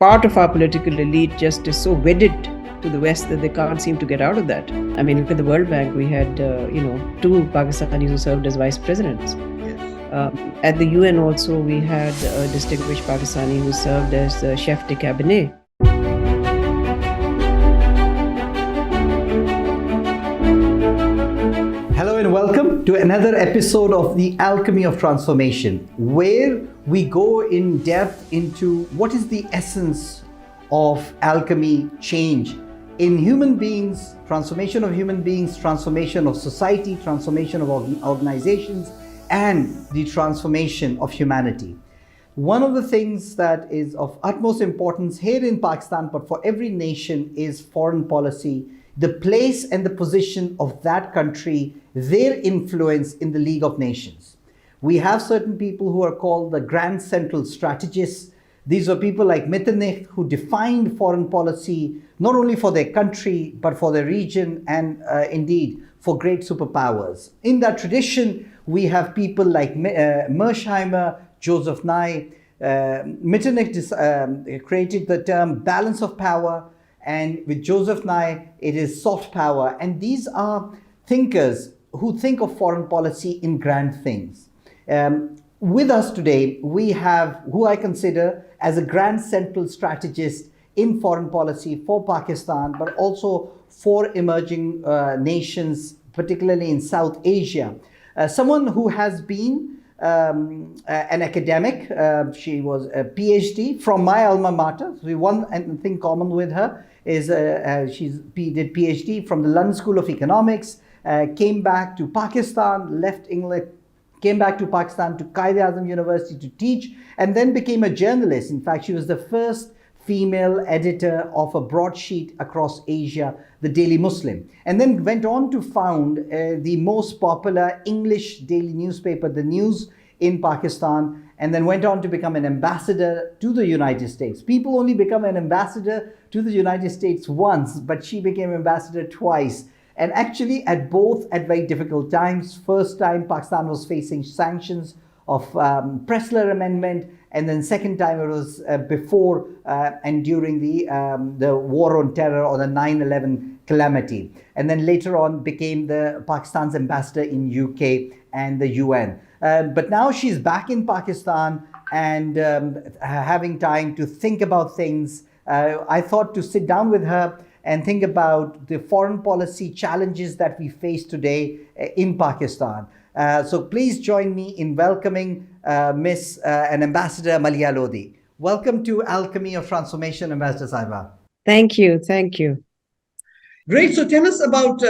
part of our political elite just is so wedded to the West that they can't seem to get out of that. I mean, look at the World Bank. We had, two Pakistanis who served as vice presidents. At the UN also, we had a distinguished Pakistani who served as chef de cabinet. Hello and welcome to another episode of the Alchemy of Transformation, where we go in depth into what is the essence of alchemy change in human beings, transformation of human beings, transformation of society, transformation of organizations, and the transformation of humanity. One of the things that is of utmost importance here in Pakistan, but for every nation, is foreign policy, the place and the position of that country, their influence in the League of Nations. We have certain people who are called the Grand Central Strategists. These were people like Metternich who defined foreign policy not only for their country, but for their region and indeed for great superpowers. In that tradition, we have people like Mearsheimer, Joseph Nye. Metternich created the term balance of power, and with Joseph Nye, it is soft power. And these are thinkers who think of foreign policy in grand things. With us today, we have who I consider as a grand central strategist in foreign policy for Pakistan, but also for emerging nations, particularly in South Asia. Someone who has been an academic. She was a PhD from my alma mater. So one thing common with her is she did PhD from the London School of Economics, came back to Pakistan, left England, came back to Pakistan to Quaid-e-Azam University to teach, and then became a journalist. In fact, she was the first female editor of a broadsheet across Asia, the Daily Muslim, and then went on to found the most popular English daily newspaper, The News, in Pakistan, and then went on to become an ambassador to the United States. People only become an ambassador to the United States once, but she became ambassador twice. And actually at both at very difficult times. First time Pakistan was facing sanctions of Pressler Amendment, and then second time it was before and during the war on terror or the 9/11 calamity. And then later on became the Pakistan's ambassador in UK and the UN. But now she's back in Pakistan and having time to think about things. I thought to sit down with her and think about the foreign policy challenges that we face today in Pakistan. So please join me in welcoming Miss and Ambassador Maleeha Lodhi. Welcome to Alchemy of Transformation, Ambassador Saiba. Thank you. Thank you. Great. So tell us about,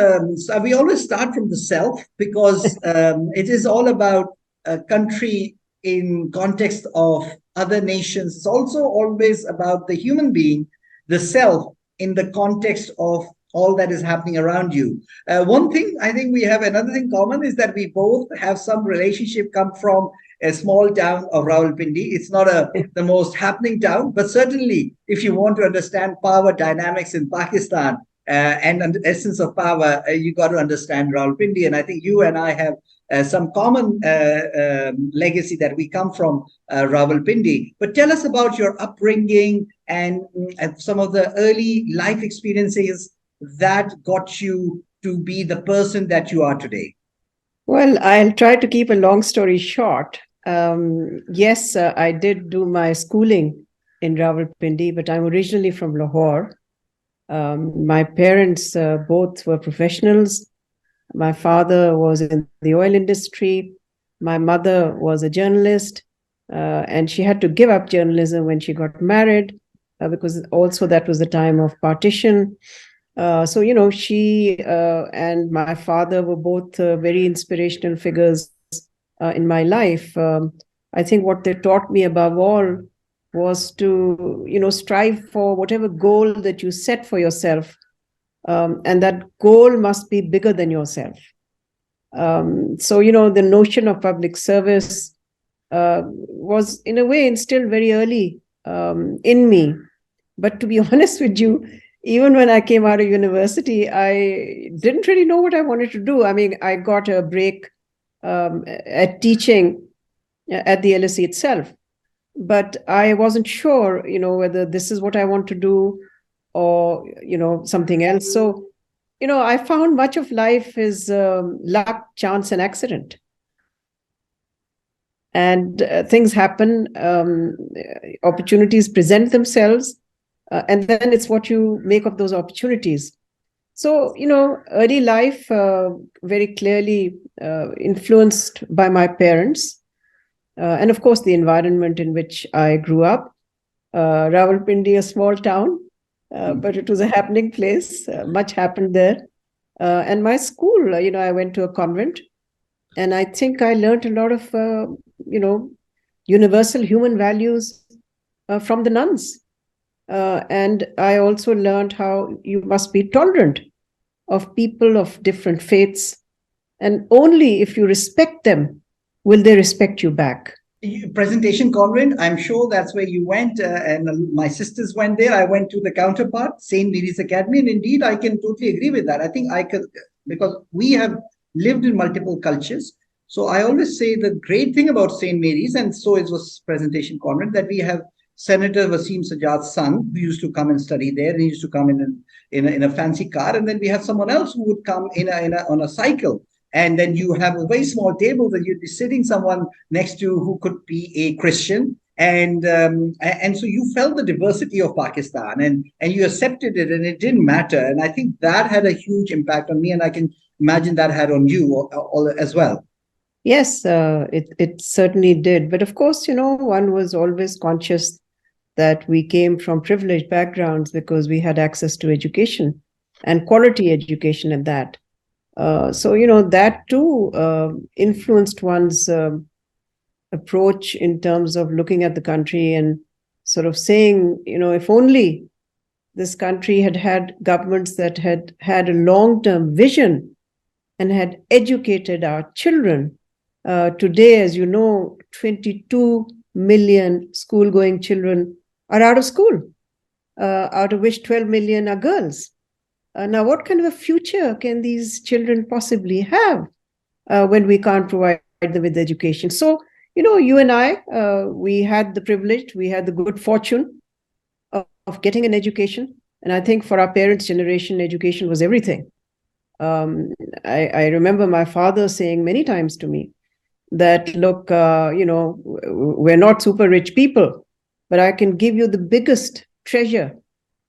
we always start from the self because it is all about a country in context of other nations. It's also always about the human being, the self, in the context of all that is happening around you. One thing, I think we have another thing common is that we both have some relationship come from a small town of Rawalpindi. It's not the most happening town, but certainly if you want to understand power dynamics in Pakistan and the essence of power, you got to understand Rawalpindi. And I think you and I have some common legacy that we come from Rawalpindi. But tell us about your upbringing and some of the early life experiences that got you to be the person that you are today. Well, I'll try to keep a long story short. Yes, I did do my schooling in Rawalpindi, but I'm originally from Lahore. My parents both were professionals. My father was in the oil industry. My mother was a journalist, and she had to give up journalism when she got married because also that was the time of partition. So, she and my father were both very inspirational figures in my life. I think what they taught me above all was to, strive for whatever goal that you set for yourself. And that goal must be bigger than yourself. So, the notion of public service was in a way instilled very early in me. But to be honest with you, even when I came out of university, I didn't really know what I wanted to do. I mean, I got a break at teaching at the LSE itself. but I wasn't sure, whether this is what I want to do or, something else. So, I found much of life is luck, chance, and accident. And things happen, opportunities present themselves, and then it's what you make of those opportunities. So, early life very clearly influenced by my parents, and of course, the environment in which I grew up. Rawalpindi, a small town, but it was a happening place. Much happened there. And my school, I went to a convent, and I think I learned a lot of, universal human values from the nuns. And I also learned how you must be tolerant of people of different faiths. And only if you respect them will they respect you back. Presentation Convent, I'm sure that's where you went, and my sisters went there. I went to the counterpart, St. Mary's Academy, and indeed, I can totally agree with that. I think I could, because we have lived in multiple cultures. So I always say the great thing about St. Mary's, and so it was Presentation Convent, that we have Senator Wasim Sajjad's son, who used to come and study there. And he used to come in a fancy car, and then we have someone else who would come on a cycle. And then you have a very small table that you'd be sitting someone next to who could be a Christian. And so you felt the diversity of Pakistan, and you accepted it, and it didn't matter. And I think that had a huge impact on me, and I can imagine that had on you as well. Yes, it certainly did. But of course, one was always conscious that we came from privileged backgrounds because we had access to education and quality education at that. So, that too influenced one's approach in terms of looking at the country and sort of saying, if only this country had had governments that had had a long-term vision and had educated our children. Today, as you know, 22 million school-going children are out of school, out of which 12 million are girls. Now, what kind of a future can these children possibly have when we can't provide them with education? So, you and I, we had the privilege, we had the good fortune of getting an education. And I think for our parents' generation, education was everything. I remember my father saying many times to me that, look, we're not super rich people, but I can give you the biggest treasure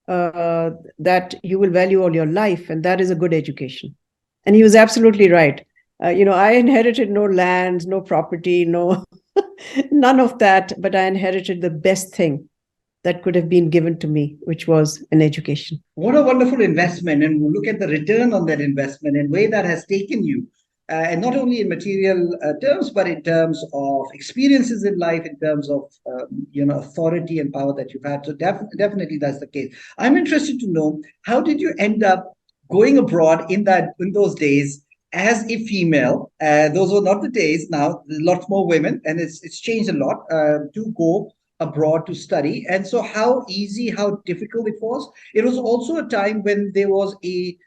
that you will value all your life, and that is a good education. And he was absolutely right. I inherited no lands, no property, no none of that, but I inherited the best thing that could have been given to me, which was an education. What a wonderful investment, and look at the return on that investment and where that has taken you. And not only in material terms, but in terms of experiences in life, in terms of authority and power that you've had. So definitely that's the case. I'm interested to know, how did you end up going abroad in those days as a female? Those were not the days. Now, a lot more women, and it's changed a lot to go abroad to study. And so how easy, how difficult it was. It was also a time when there was the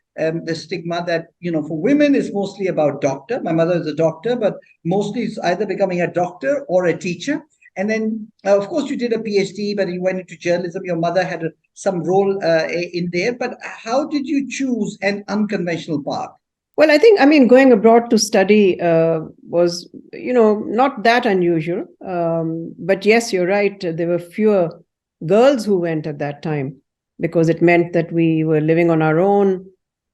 stigma that, for women is mostly about doctor. My mother is a doctor, but mostly it's either becoming a doctor or a teacher. And then, of course, you did a PhD, but you went into journalism. Your mother had some role in there. But how did you choose an unconventional path? Well, I think, going abroad to study was, not that unusual. But yes, you're right. There were fewer girls who went at that time because it meant that we were living on our own.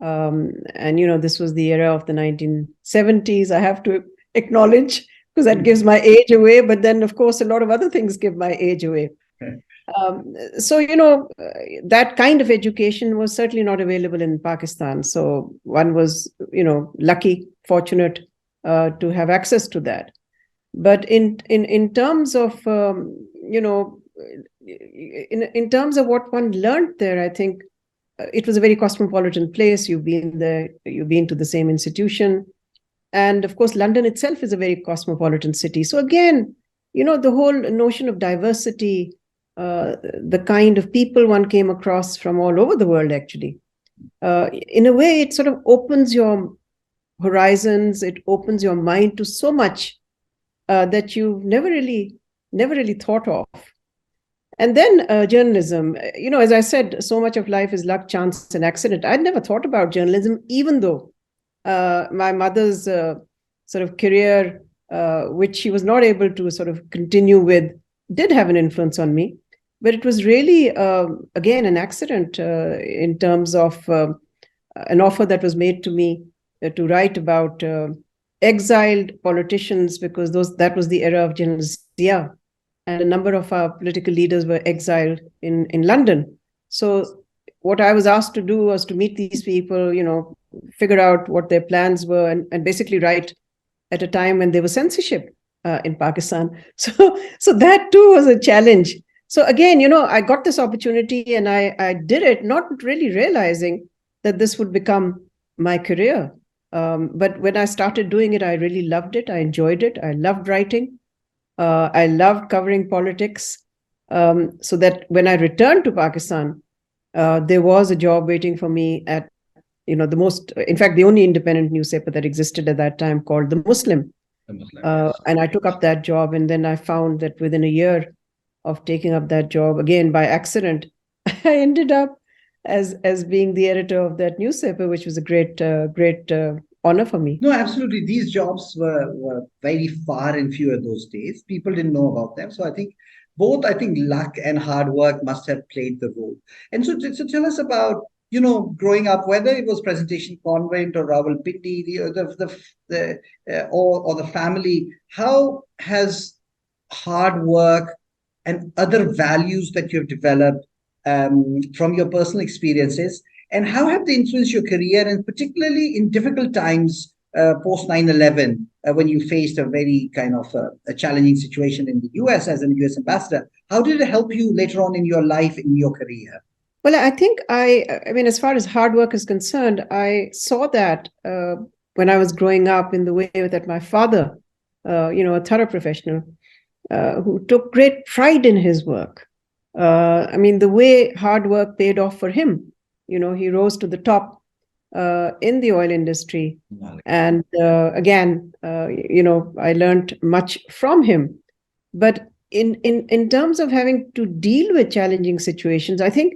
And, this was the era of the 1970s, I have to acknowledge, because that gives my age away. But then, of course, a lot of other things give my age away. Okay. So, that kind of education was certainly not available in Pakistan. So one was, lucky, fortunate to have access to that. But in terms of, in terms of what one learned there, I think it was a very cosmopolitan place. You've been there, you've been to the same institution. And of course, London itself is a very cosmopolitan city. So again, the whole notion of diversity, the kind of people one came across from all over the world, actually, in a way, it sort of opens your horizons. It opens your mind to so much that you've never really never really thought of. And then journalism, as I said, so much of life is luck, chance, and accident. I'd never thought about journalism, even though my mother's sort of career, which she was not able to sort of continue with, did have an influence on me. But it was really, again, an accident in terms of an offer that was made to me to write about exiled politicians, because that was the era of General Zia, and a number of our political leaders were exiled in London. So what I was asked to do was to meet these people, figure out what their plans were, and basically write at a time when there was censorship in Pakistan. So that too was a challenge. So again, I got this opportunity and I did it, not really realizing that this would become my career. But when I started doing it, I really loved it. I enjoyed it. I loved writing. I loved covering politics. So that when I returned to Pakistan, there was a job waiting for me at, the only independent newspaper that existed at that time, called The Muslim. Yes. And I took up that job, and then I found that within a year of taking up that job, again by accident, I ended up as being the editor of that newspaper, which was a great honor for me. No, absolutely. These jobs were very far and few in those days. People didn't know about them. So I think luck and hard work must have played the role. And so tell us about, growing up, whether it was Presentation Convent or Rawalpindi, or the family, how has hard work and other values that you've developed from your personal experiences, and how have they influenced your career, and particularly in difficult times post 9/11, when you faced a very kind of a challenging situation in the US as an US ambassador? How did it help you later on in your life, in your career? Well, I think I mean, as far as hard work is concerned, I saw that when I was growing up, in the way that my father, a thorough professional, who took great pride in his work. I mean, the way hard work paid off for him. He rose to the top in the oil industry. And again, I learned much from him. But in terms of having to deal with challenging situations, I think,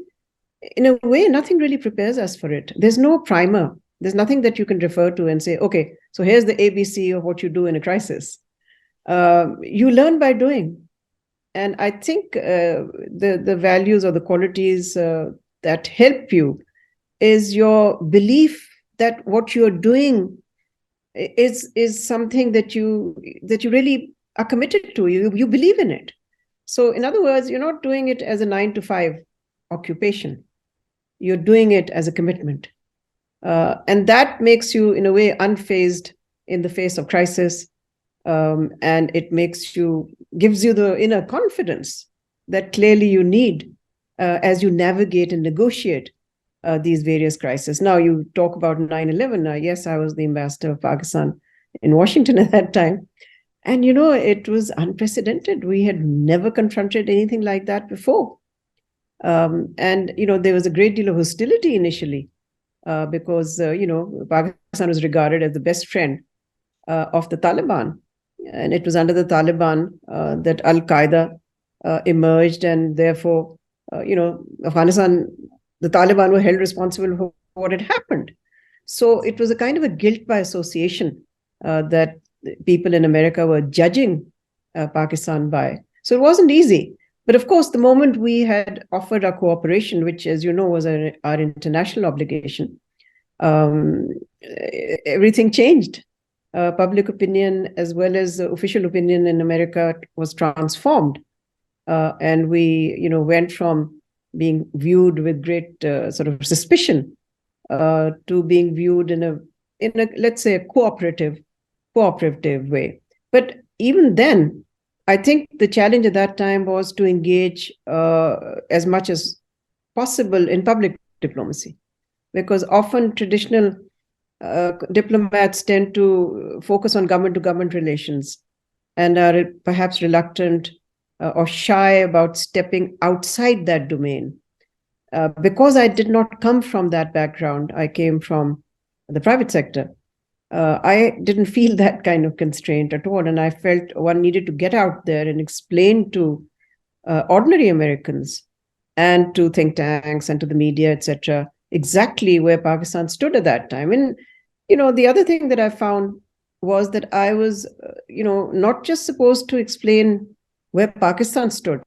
in a way, nothing really prepares us for it. There's no primer. There's nothing that you can refer to and say, okay, so here's the ABC of what you do in a crisis. You learn by doing. And I think the values or the qualities that help you is your belief that what you're doing is something that you really are committed to. You believe in it. So in other words, you're not doing it as a 9-to-5 occupation. You're doing it as a commitment. And that makes you, in a way, unfazed in the face of crisis. And it gives you the inner confidence that clearly you need as you navigate and negotiate these various crises. Now, you talk about 9/11. Yes, I was the ambassador of Pakistan in Washington at that time. And, it was unprecedented. We had never confronted anything like that before. And, there was a great deal of hostility initially because, Pakistan was regarded as the best friend of the Taliban. And it was under the Taliban that Al-Qaeda emerged. And therefore, Afghanistan, the Taliban were held responsible for what had happened. So it was a kind of a guilt by association that people in America were judging Pakistan by. So it wasn't easy. But of course, the moment we had offered our cooperation, which, as you know, was our international obligation, everything changed. Public opinion as well as official opinion in America was transformed. And we, went from being viewed with great sort of suspicion to being viewed in a let's say, a cooperative way. But even then, I think the challenge at that time was to engage as much as possible in public diplomacy, because often traditional diplomats tend to focus on government-to-government relations and are perhaps reluctant or shy about stepping outside that domain. Because I did not come from that background, I came from the private sector. I didn't feel that kind of constraint at all. And I felt one needed to get out there and explain to ordinary Americans and to think tanks and to the media, etc., exactly where Pakistan stood at that time. And, the other thing that I found was that I was, not just supposed to explain where Pakistan stood,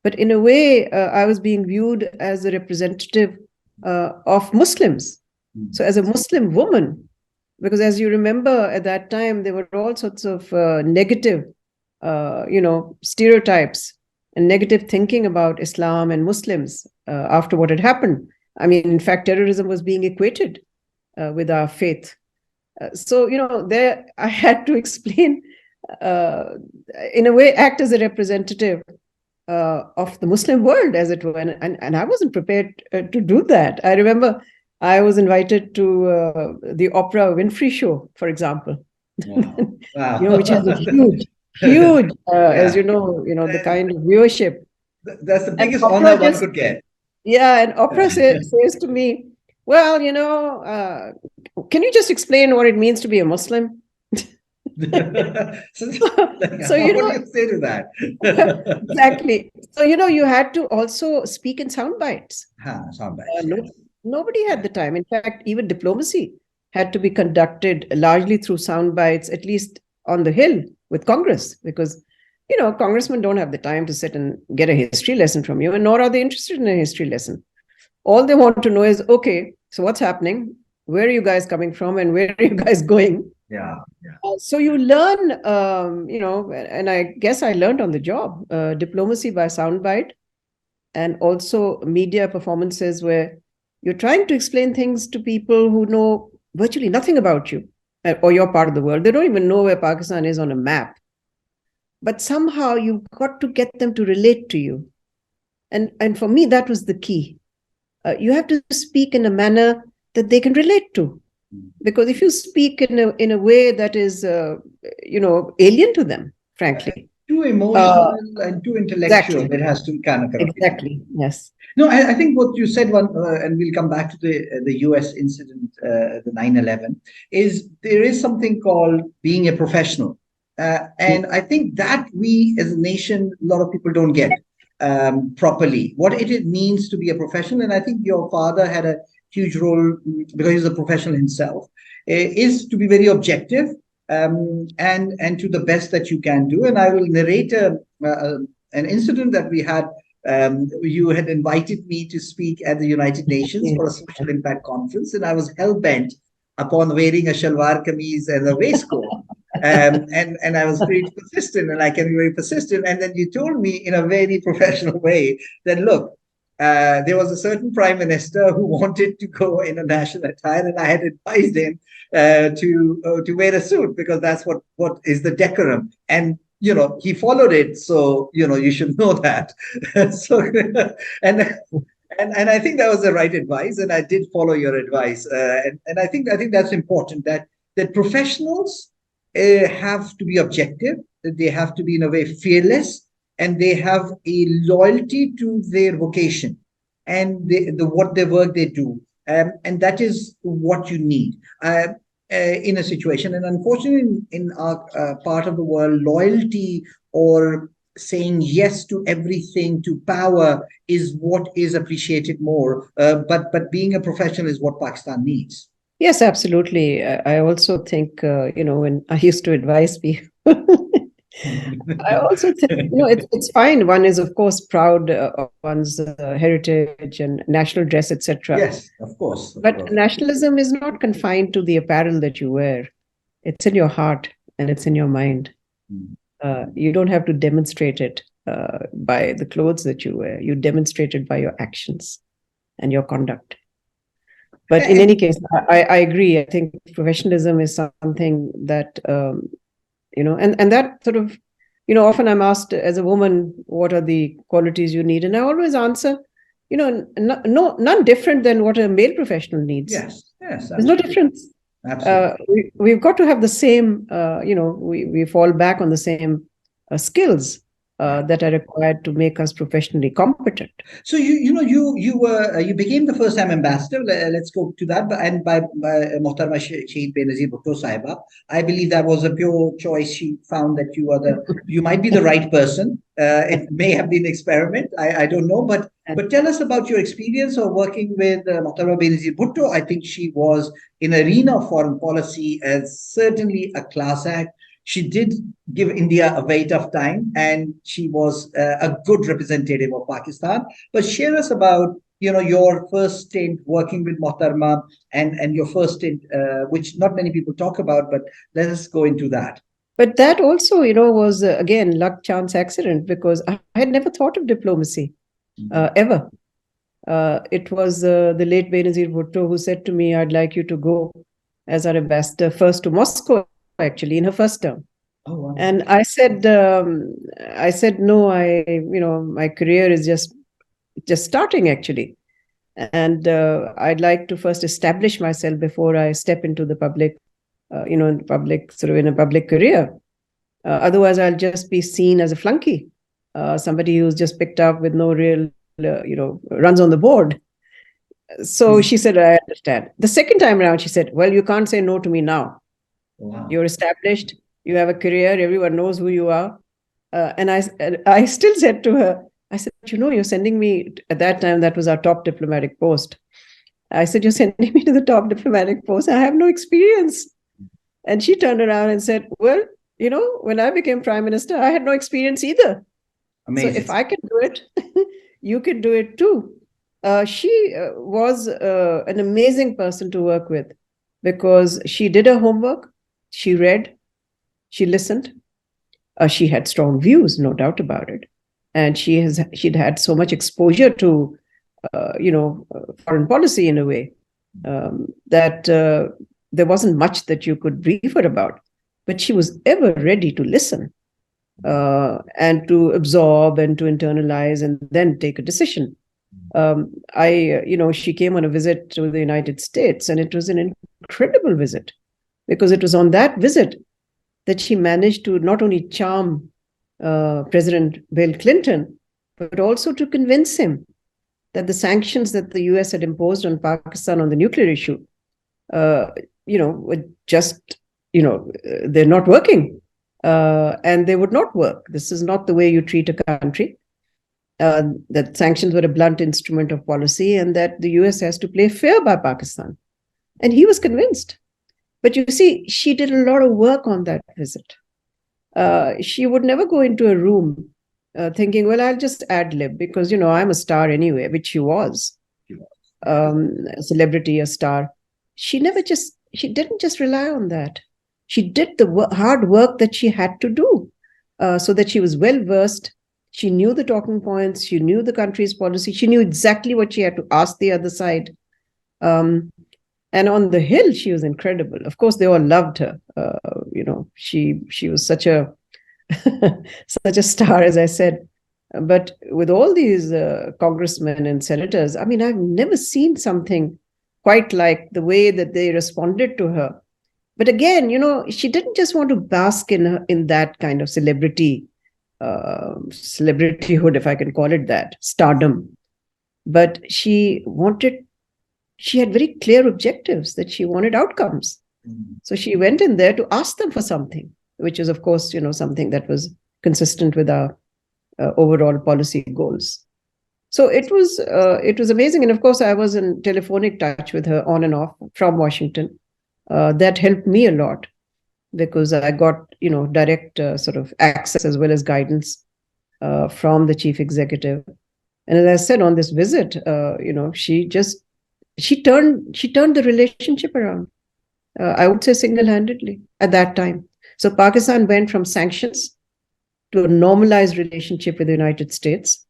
but in a way, I was being viewed as a representative of Muslims. So as a Muslim woman, because as you remember at that time, there were all sorts of negative, stereotypes and negative thinking about Islam and Muslims after what had happened. I mean, in fact, terrorism was being equated with our faith. So, there I had to explain, in a way, act as a representative of the Muslim world, as it were. And I wasn't prepared to do that. I remember I was invited to the Oprah Winfrey show, for example, Wow. which has a huge, as the kind of viewership. That's the And biggest Oprah honor one just- could get. Yeah, and Oprah says to me, well, can you just explain what it means to be a Muslim? So, So, what do you say to that? Exactly. So, you had to also speak in sound bites. Sound bites. Nobody had the time. In fact, even diplomacy had to be conducted largely through sound bites, at least on the Hill with Congress, because, congressmen don't have the time to sit and get a history lesson from you, and nor are they interested in a history lesson. All they want to know is, okay, so what's happening? Where are you guys coming from? And where are you guys going? Yeah. So you learn, and I guess I learned on the job, diplomacy by soundbite, and also media performances where you're trying to explain things to people who know virtually nothing about you or your part of the world. They don't even know where Pakistan is on a map. But somehow you've got to get them to relate to you. And for me, that was the key. You have to speak in a manner that they can relate to. Because if you speak in a way that is, alien to them, frankly. Too emotional and too intellectual, exactly. It has to kind of... Exactly, yes. No, I think what you said, and we'll come back to the US incident, the 9/11, is there is something called being a professional. And I think that we as a nation, a lot of people don't get properly what it means to be a professional. And I think your father had a huge role because he's a professional himself, is to be very objective and to the best that you can do. And I will narrate an incident that we had. You had invited me to speak at the United Nations for a social impact conference, and I was hell-bent upon wearing a shalwar kameez and a waistcoat. And I was very persistent, and I can be very persistent. And then you told me in a very professional way that, look, there was a certain prime minister who wanted to go in a national attire, and I had advised him to wear a suit because that's what is the decorum. And he followed it, so you should know that. So and I think that was the right advice, and I did follow your advice. And I think that's important, that professionals have to be objective, that they have to be in a way fearless, and they have a loyalty to their vocation and what their work they do, and that is what you need in a situation. And unfortunately, in our part of the world, loyalty or saying yes to everything, to power, is what is appreciated more. But being a professional is what Pakistan needs. Yes, absolutely. I also think, when I used to advise people, I also think, it's fine. One is, of course, proud of one's heritage and national dress, etc. Yes, of course. But nationalism is not confined to the apparel that you wear. It's in your heart and it's in your mind. You don't have to demonstrate it by the clothes that you wear. You demonstrate it by your actions and your conduct. But in any case, I agree. I think professionalism is something that, and that sort of, often I'm asked as a woman, what are the qualities you need? And I always answer, none different than what a male professional needs. Yes. There's no difference. Absolutely. We've got to have the same, we fall back on the same skills. that are required to make us professionally competent. So you became the first time ambassador. Let's go to that. And by Mohtarma Shahid Benazir Bhutto Sahiba, I believe that was a pure choice. She found that you might be the right person. It may have been an experiment. I don't know, but tell us about your experience of working with Mohtarma Benazir Bhutto. I think she was in arena of foreign policy as certainly a class act. She did give India a very tough time, and she was a good representative of Pakistan. But share us about your first stint working with Mohtarma and your first stint, which not many people talk about. But let us go into that. But that also, was again luck, chance, accident, because I had never thought of diplomacy ever. It was the late Benazir Bhutto who said to me, "I'd like you to go as our ambassador first to Moscow." Actually, in her first term. Oh, wow. And I said no. My career is just starting actually, and I'd like to first establish myself before I step into the public, in a public career. Otherwise, I'll just be seen as a flunky, somebody who's just picked up with no real, runs on the board. So she said, "I understand." The second time around, she said, "Well, you can't say no to me now. Wow. You're established, you have a career, everyone knows who you are." And I still said to her, I said, "You're sending me," at that time, that was our top diplomatic post. I said, "You're sending me to the top diplomatic post. I have no experience." And she turned around and said, "Well, when I became prime minister, I had no experience either. Amazing. So if I can do it, you can do it too." She was an amazing person to work with because she did her homework. She read, she listened. She had strong views, no doubt about it. And she'd had so much exposure to, foreign policy in a way that there wasn't much that you could brief her about. But she was ever ready to listen and to absorb and to internalize and then take a decision. She came on a visit to the United States, and it was an incredible visit. Because it was on that visit that she managed to not only charm President Bill Clinton, but also to convince him that the sanctions that the US had imposed on Pakistan on the nuclear issue, were just, they're not working. And they would not work. This is not the way you treat a country. That sanctions were a blunt instrument of policy and that the US has to play fair by Pakistan. And he was convinced. But you see, she did a lot of work on that visit. She would never go into a room thinking, well, I'll just ad lib because, I'm a star anyway, which she was. A celebrity, a star. She didn't just rely on that. She did the hard work that she had to do so that she was well versed. She knew the talking points. She knew the country's policy. She knew exactly what she had to ask the other side. And on the Hill, she was incredible. Of course, they all loved her. She was such a such a star, as I said. But with all these congressmen and senators, I've never seen something quite like the way that they responded to her. But again, she didn't just want to bask in that kind of celebrityhood, if I can call it that, stardom. But she had very clear objectives that she wanted outcomes. Mm-hmm. So she went in there to ask them for something, which is, of course, something that was consistent with our overall policy goals. So it was amazing. And of course, I was in telephonic touch with her on and off from Washington. That helped me a lot because I got, direct sort of access as well as guidance from the chief executive. And as I said, on this visit, she turned the relationship around. I would say single-handedly at that time. So Pakistan went from sanctions to a normalized relationship with the United States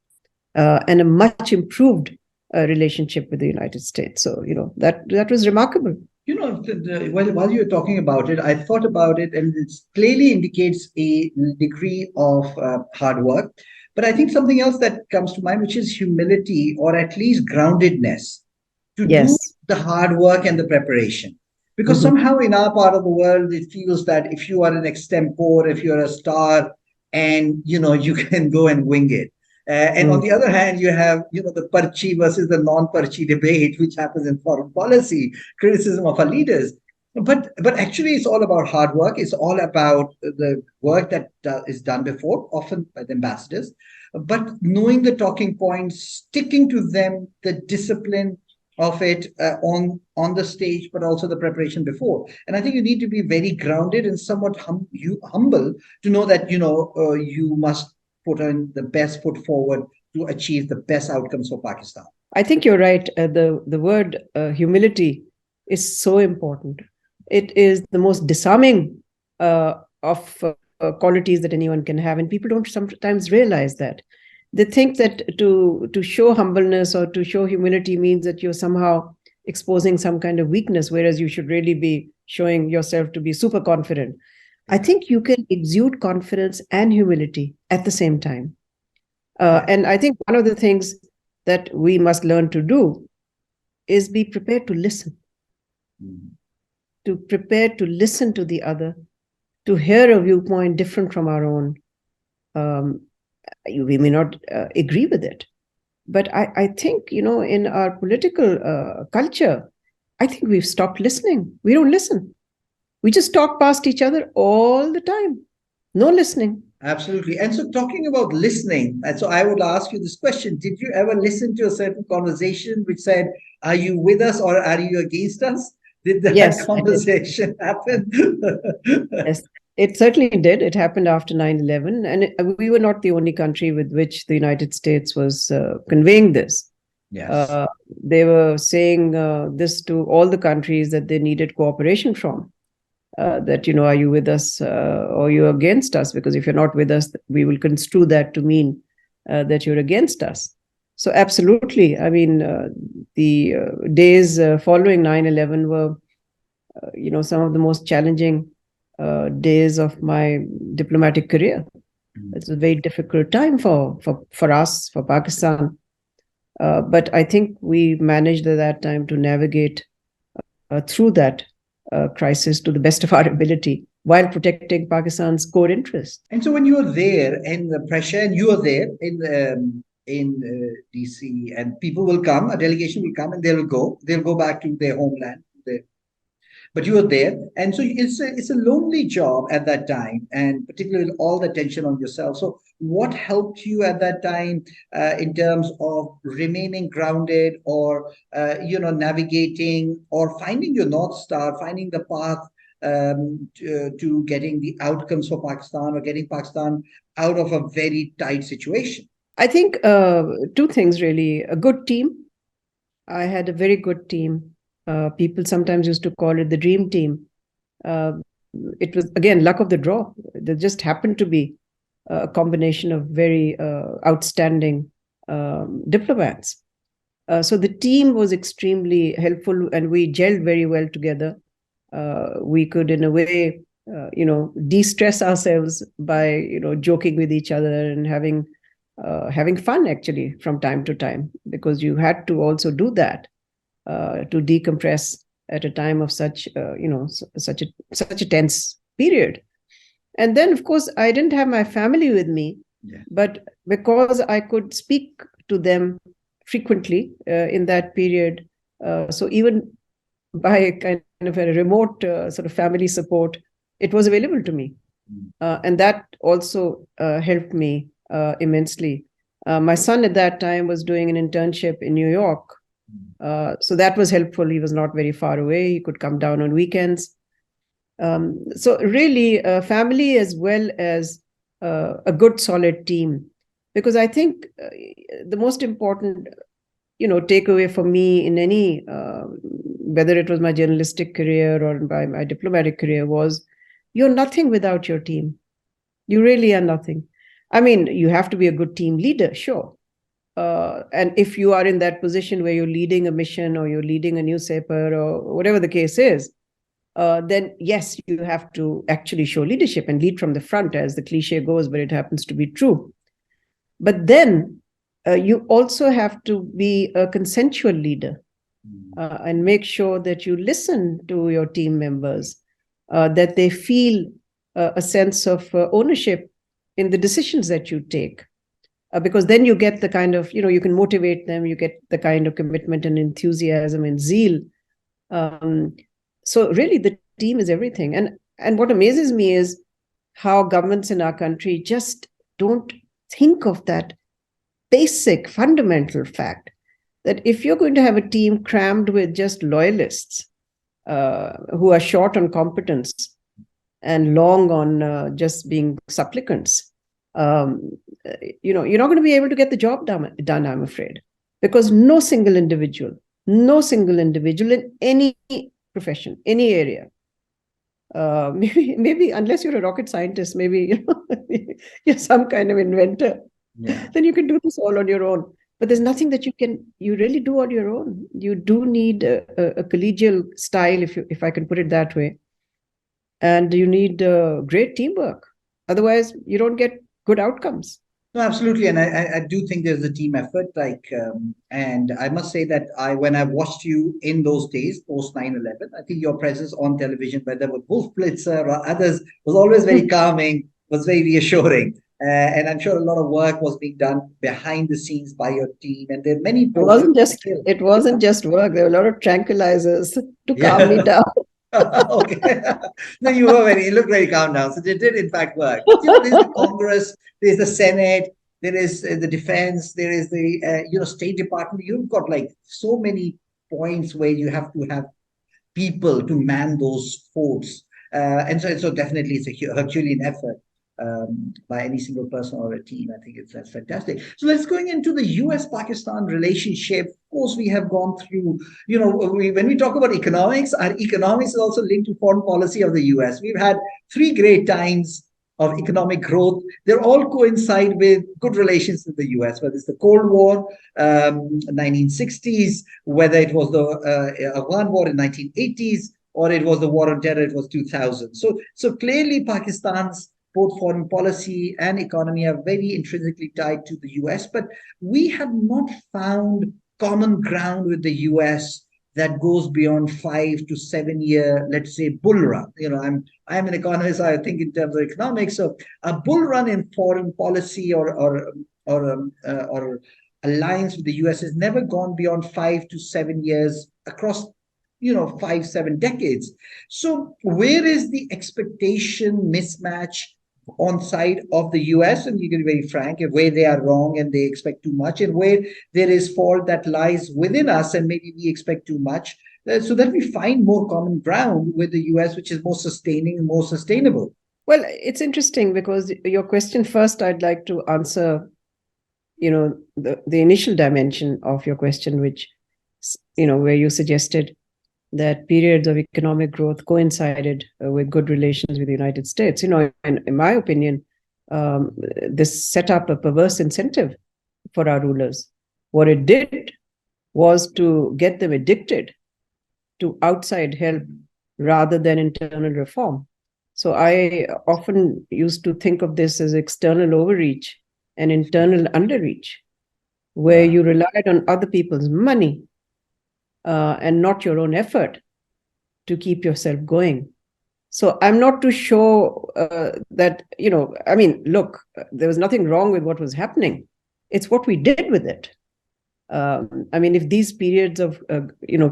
and a much improved relationship with the United States. So, that was remarkable. While you were talking about it, I thought about it, and it clearly indicates a degree of hard work. But I think something else that comes to mind, which is humility or at least groundedness to do the hard work and the preparation. Because somehow in our part of the world, it feels that if you are an extempore, if you're a star, and you can go and wing it. And on the other hand, you have the parchi versus the non-parchi debate, which happens in foreign policy, criticism of our leaders. But actually, it's all about hard work. It's all about the work that is done before, often by the ambassadors. But knowing the talking points, sticking to them, the discipline of it on the stage, but also the preparation before. And I think you need to be very grounded and somewhat humble to know that you must put in the best foot forward to achieve the best outcomes for Pakistan. I think you're right. The word humility is so important. It is the most disarming of qualities that anyone can have, and people don't sometimes realize that. They think that to show humbleness or to show humility means that you're somehow exposing some kind of weakness, whereas you should really be showing yourself to be super confident. I think you can exude confidence and humility at the same time. And I think one of the things that we must learn to do is be prepared to listen. To prepare to listen to the other, to hear a viewpoint different from our own. We may not agree with it, but I think, in our political culture, I think we've stopped listening. We don't listen. We just talk past each other all the time. No listening. Absolutely. And so talking about listening, and so I would ask you this question. Did you ever listen to a certain conversation which said, are you with us or are you against us? Did that conversation happen? Yes, it certainly did. It happened after 9/11. And we were not the only country with which the United States was conveying this. Yes. They were saying this to all the countries that they needed cooperation from. That, are you with us or you're against us? Because if you're not with us, we will construe that to mean that you're against us. So absolutely. I mean, the days following 9/11 were, some of the most challenging days of my diplomatic career. It's a very difficult time for us, for Pakistan. But I think we managed at that time to navigate through that crisis to the best of our ability while protecting Pakistan's core interests. And so when you are there and the pressure, and you are there in DC, and people will come, a delegation will come and they'll go back to their homeland. But you are there, and so it's a lonely job at that time, and particularly all the tension on yourself. So what helped you at that time in terms of remaining grounded, or navigating, or finding your North Star, finding the path to getting the outcomes for Pakistan, or getting Pakistan out of a very tight situation? I think two things really. A good team. I had a very good team. People sometimes used to call it the dream team. It was, again, luck of the draw. There just happened to be a combination of very outstanding diplomats. So the team was extremely helpful, and we gelled very well together. We could, in a way, de-stress ourselves by, joking with each other and having fun, actually, from time to time, because you had to also do that. To decompress at a time of such a tense period. And then, of course, I didn't have my family with me, but because I could speak to them frequently in that period, so even by kind of a remote sort of family support, it was available to me. And that also helped me immensely. My son at that time was doing an internship in New York. So that was helpful. He was not very far away. He could come down on weekends. So really, family as well as a good, solid team. Because I think the most important, takeaway for me in any, whether it was my journalistic career or by my diplomatic career, was you're nothing without your team. You really are nothing. I mean, you have to be a good team leader, sure. And if you are in that position where you're leading a mission or you're leading a newspaper or whatever the case is, then yes, you have to actually show leadership and lead from the front, as the cliche goes, but it happens to be true. But then you also have to be a consensual leader and make sure that you listen to your team members, that they feel a sense of ownership in the decisions that you take. Because then you get the kind of, you can motivate them, you get the kind of commitment and enthusiasm and zeal. So really the team is everything. And what amazes me is how governments in our country just don't think of that basic fundamental fact that if you're going to have a team crammed with just loyalists who are short on competence and long on just being supplicants, you're not going to be able to get the job done, I'm afraid, because no single individual in any profession, any area, maybe unless you're a rocket scientist, maybe you're some kind of inventor, then you can do this all on your own. But there's nothing that you really do on your own. You do need a collegial style, if I can put it that way, and you need great teamwork. Otherwise, you don't get good outcomes. No, absolutely, and I do think there's a team effort. And I must say that when I watched you in those days post 9/11, I think your presence on television, whether with Wolf Blitzer or others, was always very calming, was very reassuring. And I'm sure a lot of work was being done behind the scenes by your team, and there are many. It wasn't just work. There were a lot of tranquilizers to calm me down. Okay. No, you looked very calm down. So they did in fact work. There's the Congress, there's the Senate, there is the defense, there is the State Department. You've got like so many points where you have to have people to man those forts. And so definitely it's a Herculean effort by any single person or a team. I think that's fantastic. So let's going into the US-Pakistan relationship. Of course, we have gone through, when we talk about economics, our economics is also linked to foreign policy of the US. We've had 3 great times of economic growth. They're all coincide with good relations with the US, whether it's the Cold War, 1960s, whether it was the Afghan War in 1980s, or it was the War on Terror, it was 2000. So clearly Pakistan's both foreign policy and economy are very intrinsically tied to the US, but we have not found common ground with the US that goes beyond 5 to 7 year, let's say, bull run. I'm an economist, I think in terms of economics. So a bull run in foreign policy or alliance with the US has never gone beyond 5 to 7 years across 5-7 decades. So where is the expectation mismatch on side of the US? And you can be very frank, where they are wrong and they expect too much, and where there is fault that lies within us and maybe we expect too much, so that we find more common ground with the US, which is more sustaining and more sustainable. Well, it's interesting because your question first, I'd like to answer, the initial dimension of your question, which, where you suggested that periods of economic growth coincided with good relations with the United States. In my opinion, this set up a perverse incentive for our rulers. What it did was to get them addicted to outside help rather than internal reform. So I often used to think of this as external overreach and internal underreach, where you relied on other people's money and not your own effort to keep yourself going. So I'm not too sure that, look, there was nothing wrong with what was happening. It's what we did with it. If these periods of,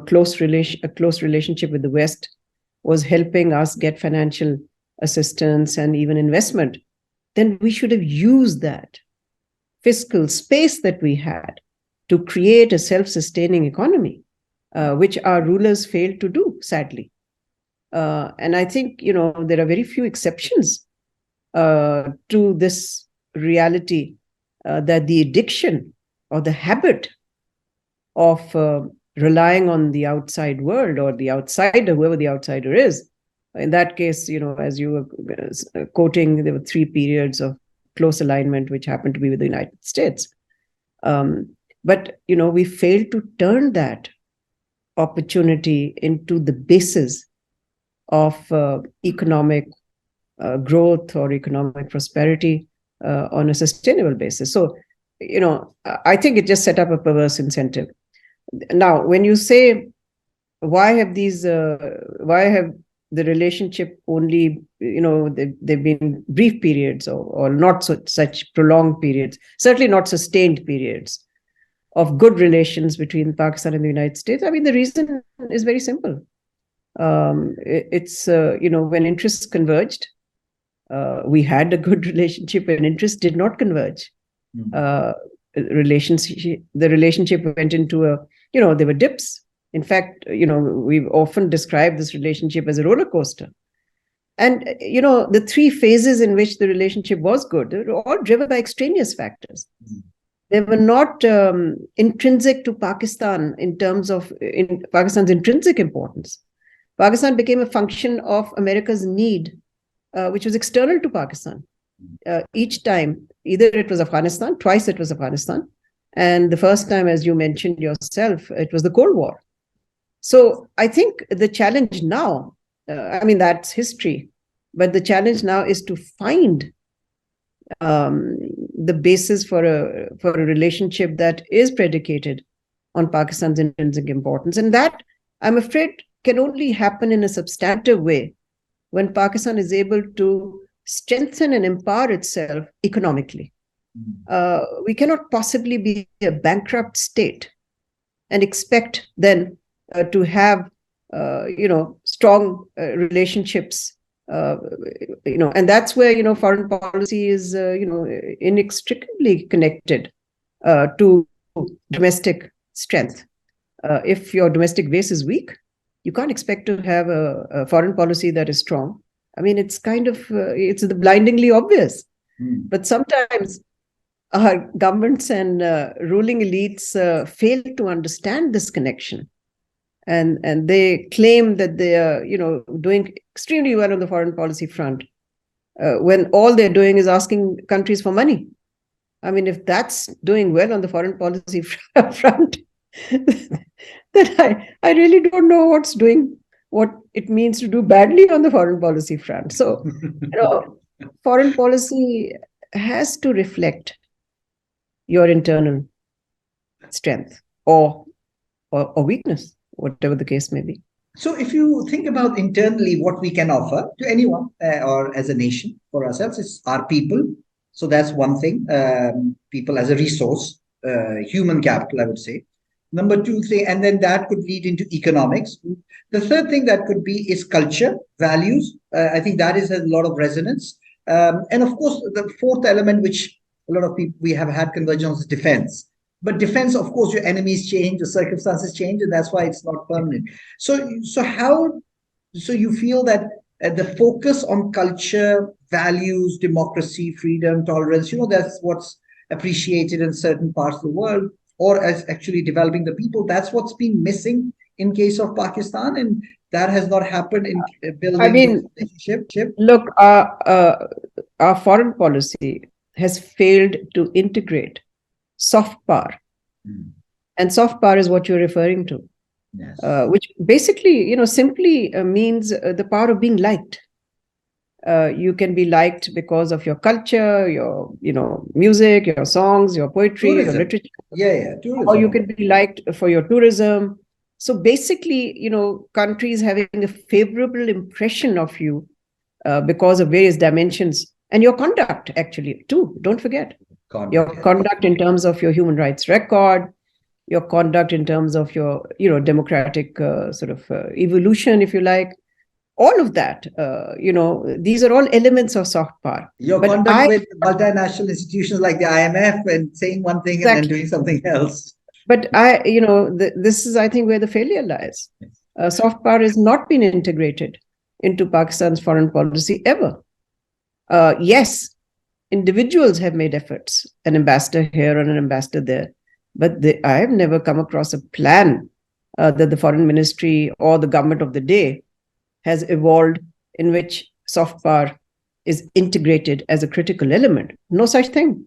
close relationship with the West was helping us get financial assistance and even investment, then we should have used that fiscal space that we had to create a self-sustaining economy. Which our rulers failed to do, sadly. And I think, there are very few exceptions to this reality that the addiction or the habit of relying on the outside world or the outsider, whoever the outsider is. In that case, as you were quoting, there were 3 periods of close alignment, which happened to be with the United States. But, we failed to turn that opportunity into the basis of economic growth or economic prosperity on a sustainable basis. So, I think it just set up a perverse incentive. Now, when you say, why have the relationship only, they've been brief periods or not such prolonged periods, certainly not sustained periods of good relations between Pakistan and the United States. I mean, the reason is very simple. It's when interests converged, we had a good relationship. When interests did not converge, the relationship went into there were dips. In fact, we've often described this relationship as a roller coaster. And, the three phases in which the relationship was good, they were all driven by extraneous factors. They were not intrinsic to Pakistan in terms of Pakistan's intrinsic importance. Pakistan became a function of America's need, which was external to Pakistan. Each time, either it was Afghanistan, twice it was Afghanistan, and the first time, as you mentioned yourself, it was the Cold War. So I think the challenge now, that's history, but the challenge now is to find the basis for a relationship that is predicated on Pakistan's intrinsic importance. And that, I'm afraid, can only happen in a substantive way when Pakistan is able to strengthen and empower itself economically. We cannot possibly be a bankrupt state and expect then to have strong relationships, and that's where foreign policy is inextricably connected to domestic strength. If your domestic base is weak, you can't expect to have a foreign policy that is strong. I mean, it's kind of it's blindingly obvious, but sometimes our governments and ruling elites fail to understand this connection. And they claim that they are, doing extremely well on the foreign policy front, when all they're doing is asking countries for money. I mean, if that's doing well on the foreign policy front, then I really don't know what it means to do badly on the foreign policy front. So, foreign policy has to reflect your internal strength or weakness, whatever the case may be. So if you think about internally what we can offer to anyone or as a nation for ourselves, it's our people. So that's one thing, people as a resource, human capital, I would say. Number two thing, and then that could lead into economics. The third thing that could be is culture, values. I think that has a lot of resonance. And of course, the fourth element, which a lot of people, we have had convergence, is defense. But defense, of course, your enemies change, the circumstances change, and that's why it's not permanent. So you feel that the focus on culture, values, democracy, freedom, tolerance, that's what's appreciated in certain parts of the world, or as actually developing the people, that's what's been missing in case of Pakistan, and that has not happened in building the relationship. Look, our foreign policy has failed to integrate soft power. And soft power is what you're referring to. Yes. Which basically, simply means the power of being liked. You can be liked because of your culture, your, music, your songs, your poetry, tourism. Your literature. Yeah, tourism. Or you can be liked for your tourism. So basically, countries having a favorable impression of you because of various dimensions, and your conduct actually too, don't forget. Your conduct in terms of your human rights record, your conduct in terms of your, democratic evolution, if you like, all of that, these are all elements of soft power. Your conduct with multinational institutions like the IMF and saying one thing and then doing something else. But this is, I think, where the failure lies. Soft power has not been integrated into Pakistan's foreign policy ever. Yes, individuals have made efforts, an ambassador here and an ambassador there, but I have never come across a plan that the foreign ministry or the government of the day has evolved in which soft power is integrated as a critical element. No such thing.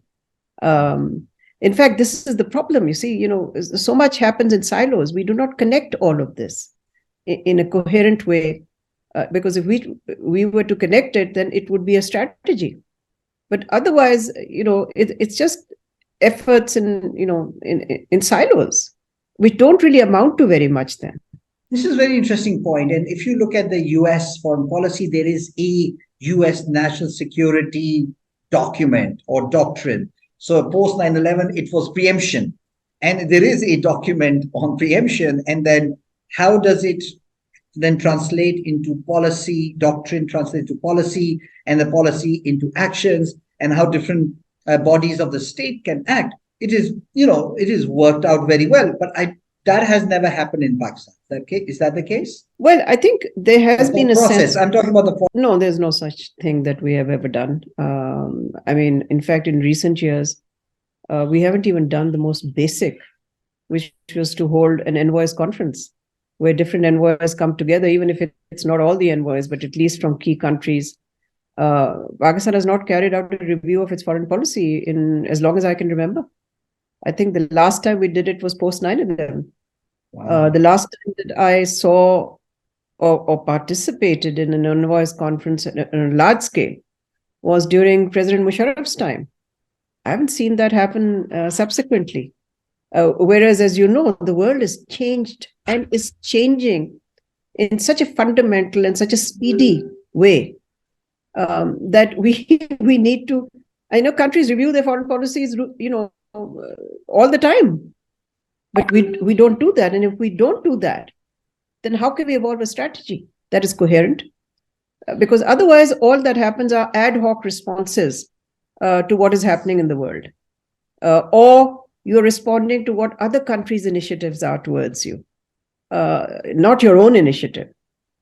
In fact, this is the problem. You see, so much happens in silos. We do not connect all of this in a coherent way, because if we were to connect it, then it would be a strategy. But otherwise, it's just efforts in silos, which don't really amount to very much then. This is a very interesting point. And if you look at the US foreign policy, there is a US national security document or doctrine. So post 9/11, it was preemption. And there is a document on preemption. And then how does it then translate into policy, doctrine translate to policy, and the policy into actions, and how different bodies of the state can act? It is, it is worked out very well. But that has never happened in Pakistan. Is that the case? Well, I think there has been a process. sense. I'm talking about the process. No, there's no such thing that we have ever done. I mean, in fact, in recent years, we haven't even done the most basic, which was to hold an envoys conference where different envoys come together, even if it's not all the envoys, but at least from key countries. Pakistan has not carried out a review of its foreign policy in as long as I can remember. I think the last time we did it was post 9/11. Wow. The last time that I saw or participated in an envoys conference on a large scale was during President Musharraf's time. I haven't seen that happen subsequently. Whereas, as you know, the world has changed and is changing in such a fundamental and such a speedy way that we need to. I know countries review their foreign policies, all the time, but we don't do that. And if we don't do that, then how can we evolve a strategy that is coherent? Because otherwise, all that happens are ad hoc responses to what is happening in the world, or you're responding to what other countries' initiatives are towards you, not your own initiative.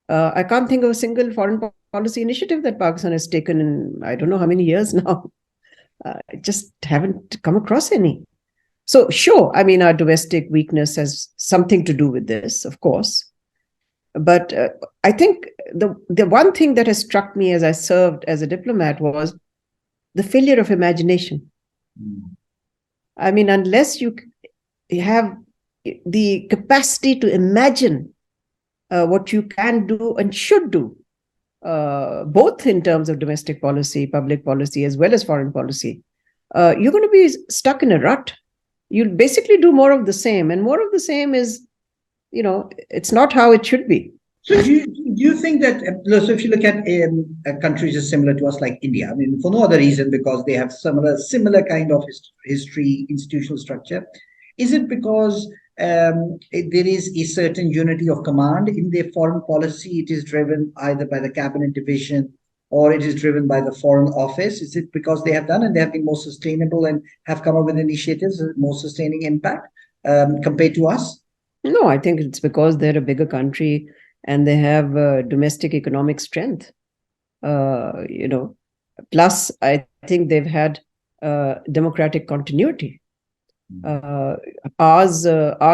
I can't think of a single foreign policy initiative that Pakistan has taken in I don't know how many years now. I just haven't come across any. So sure, I mean, our domestic weakness has something to do with this, of course. But I think the one thing that has struck me as I served as a diplomat was the failure of imagination. I mean, unless you have the capacity to imagine what you can do and should do, both in terms of domestic policy, public policy, as well as foreign policy, you're going to be stuck in a rut. You'll basically do more of the same. And more of the same is, it's not how it should be. So do you think that, so if you look at countries just similar to us like India, I mean, for no other reason, because they have similar kind of history, institutional structure, is it because there is a certain unity of command in their foreign policy? It is driven either by the cabinet division or it is driven by the foreign office? Is it because they have done and they have been more sustainable and have come up with initiatives, more sustaining impact compared to us? No, I think it's because they're a bigger country and they have domestic economic strength. Plus, I think they've had democratic continuity. Our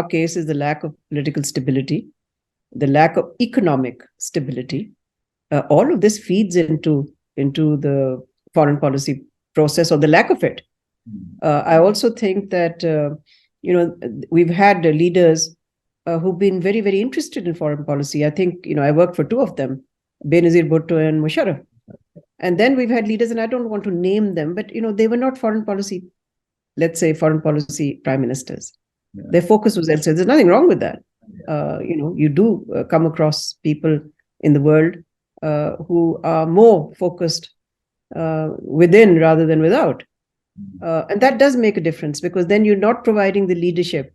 case is the lack of political stability, the lack of economic stability. All of this feeds into the foreign policy process or the lack of it. I also think that we've had leaders who've been very, very interested in foreign policy. I think I worked for two of them, Benazir Bhutto and Musharraf. And then we've had leaders, and I don't want to name them, but they were not foreign policy. Let's say foreign policy prime ministers. Yeah. Their focus was elsewhere. There's nothing wrong with that. You do come across people in the world who are more focused within rather than without. And that does make a difference, because then you're not providing the leadership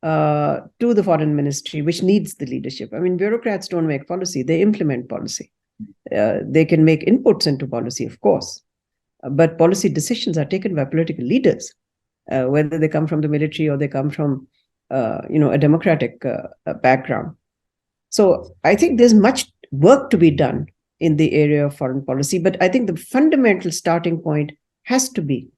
to the foreign ministry, which needs the leadership. I mean, bureaucrats don't make policy, they implement policy. They can make inputs into policy, of course. But policy decisions are taken by political leaders, whether they come from the military or they come from, a democratic background. So I think there's much work to be done in the area of foreign policy. But I think the fundamental starting point has to be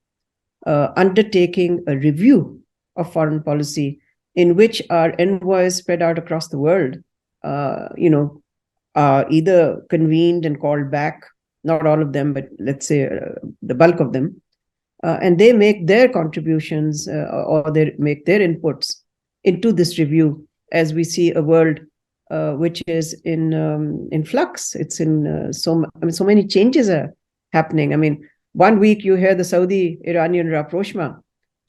undertaking a review of foreign policy in which our envoys spread out across the world, are either convened and called back. Not all of them, but let's say the bulk of them. And they make their contributions or they make their inputs into this review as we see a world which is in flux. It's in so many changes are happening. I mean, one week you hear the Saudi-Iranian rapprochement.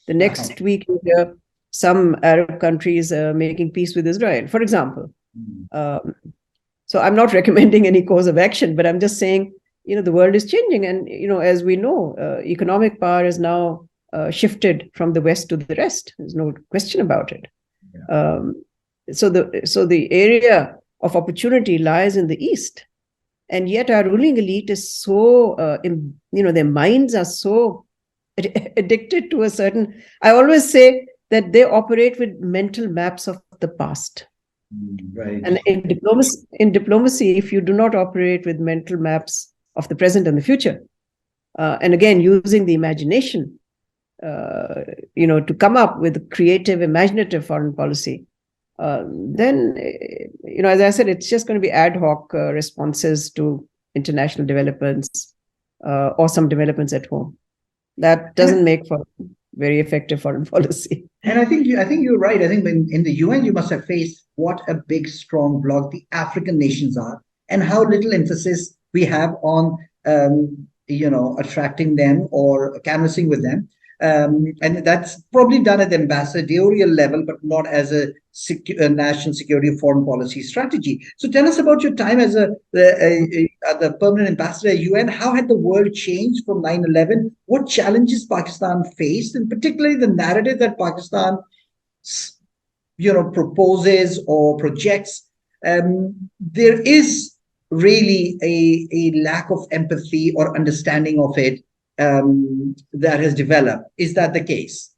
The next week you hear some Arab countries making peace with Israel, for example. Um, so I'm not recommending any course of action, but I'm just saying, the world is changing. And, as we know, economic power is now shifted from the West to the rest. There's no question about it. Yeah. So the area of opportunity lies in the East. And yet our ruling elite is so, their minds are so addicted to a certain, I always say that they operate with mental maps of the past. Right. And in diplomacy, if you do not operate with mental maps of the present and the future, and again, using the imagination, to come up with creative, imaginative foreign policy, then, as I said, it's just going to be ad hoc responses to international developments or some developments at home. That doesn't make for very effective foreign policy. And I think you're right. I think in the UN, you must have faced what a big, strong bloc the African nations are, and how little emphasis we have on attracting them or canvassing with them. And that's probably done at the ambassadorial level, but not as a national security foreign policy strategy. So tell us about your time as the permanent ambassador at UN. How had the world changed from 9/11? What challenges Pakistan faced, and particularly the narrative that Pakistan, proposes or projects? There is really a lack of empathy or understanding of it that has developed. Is that the case?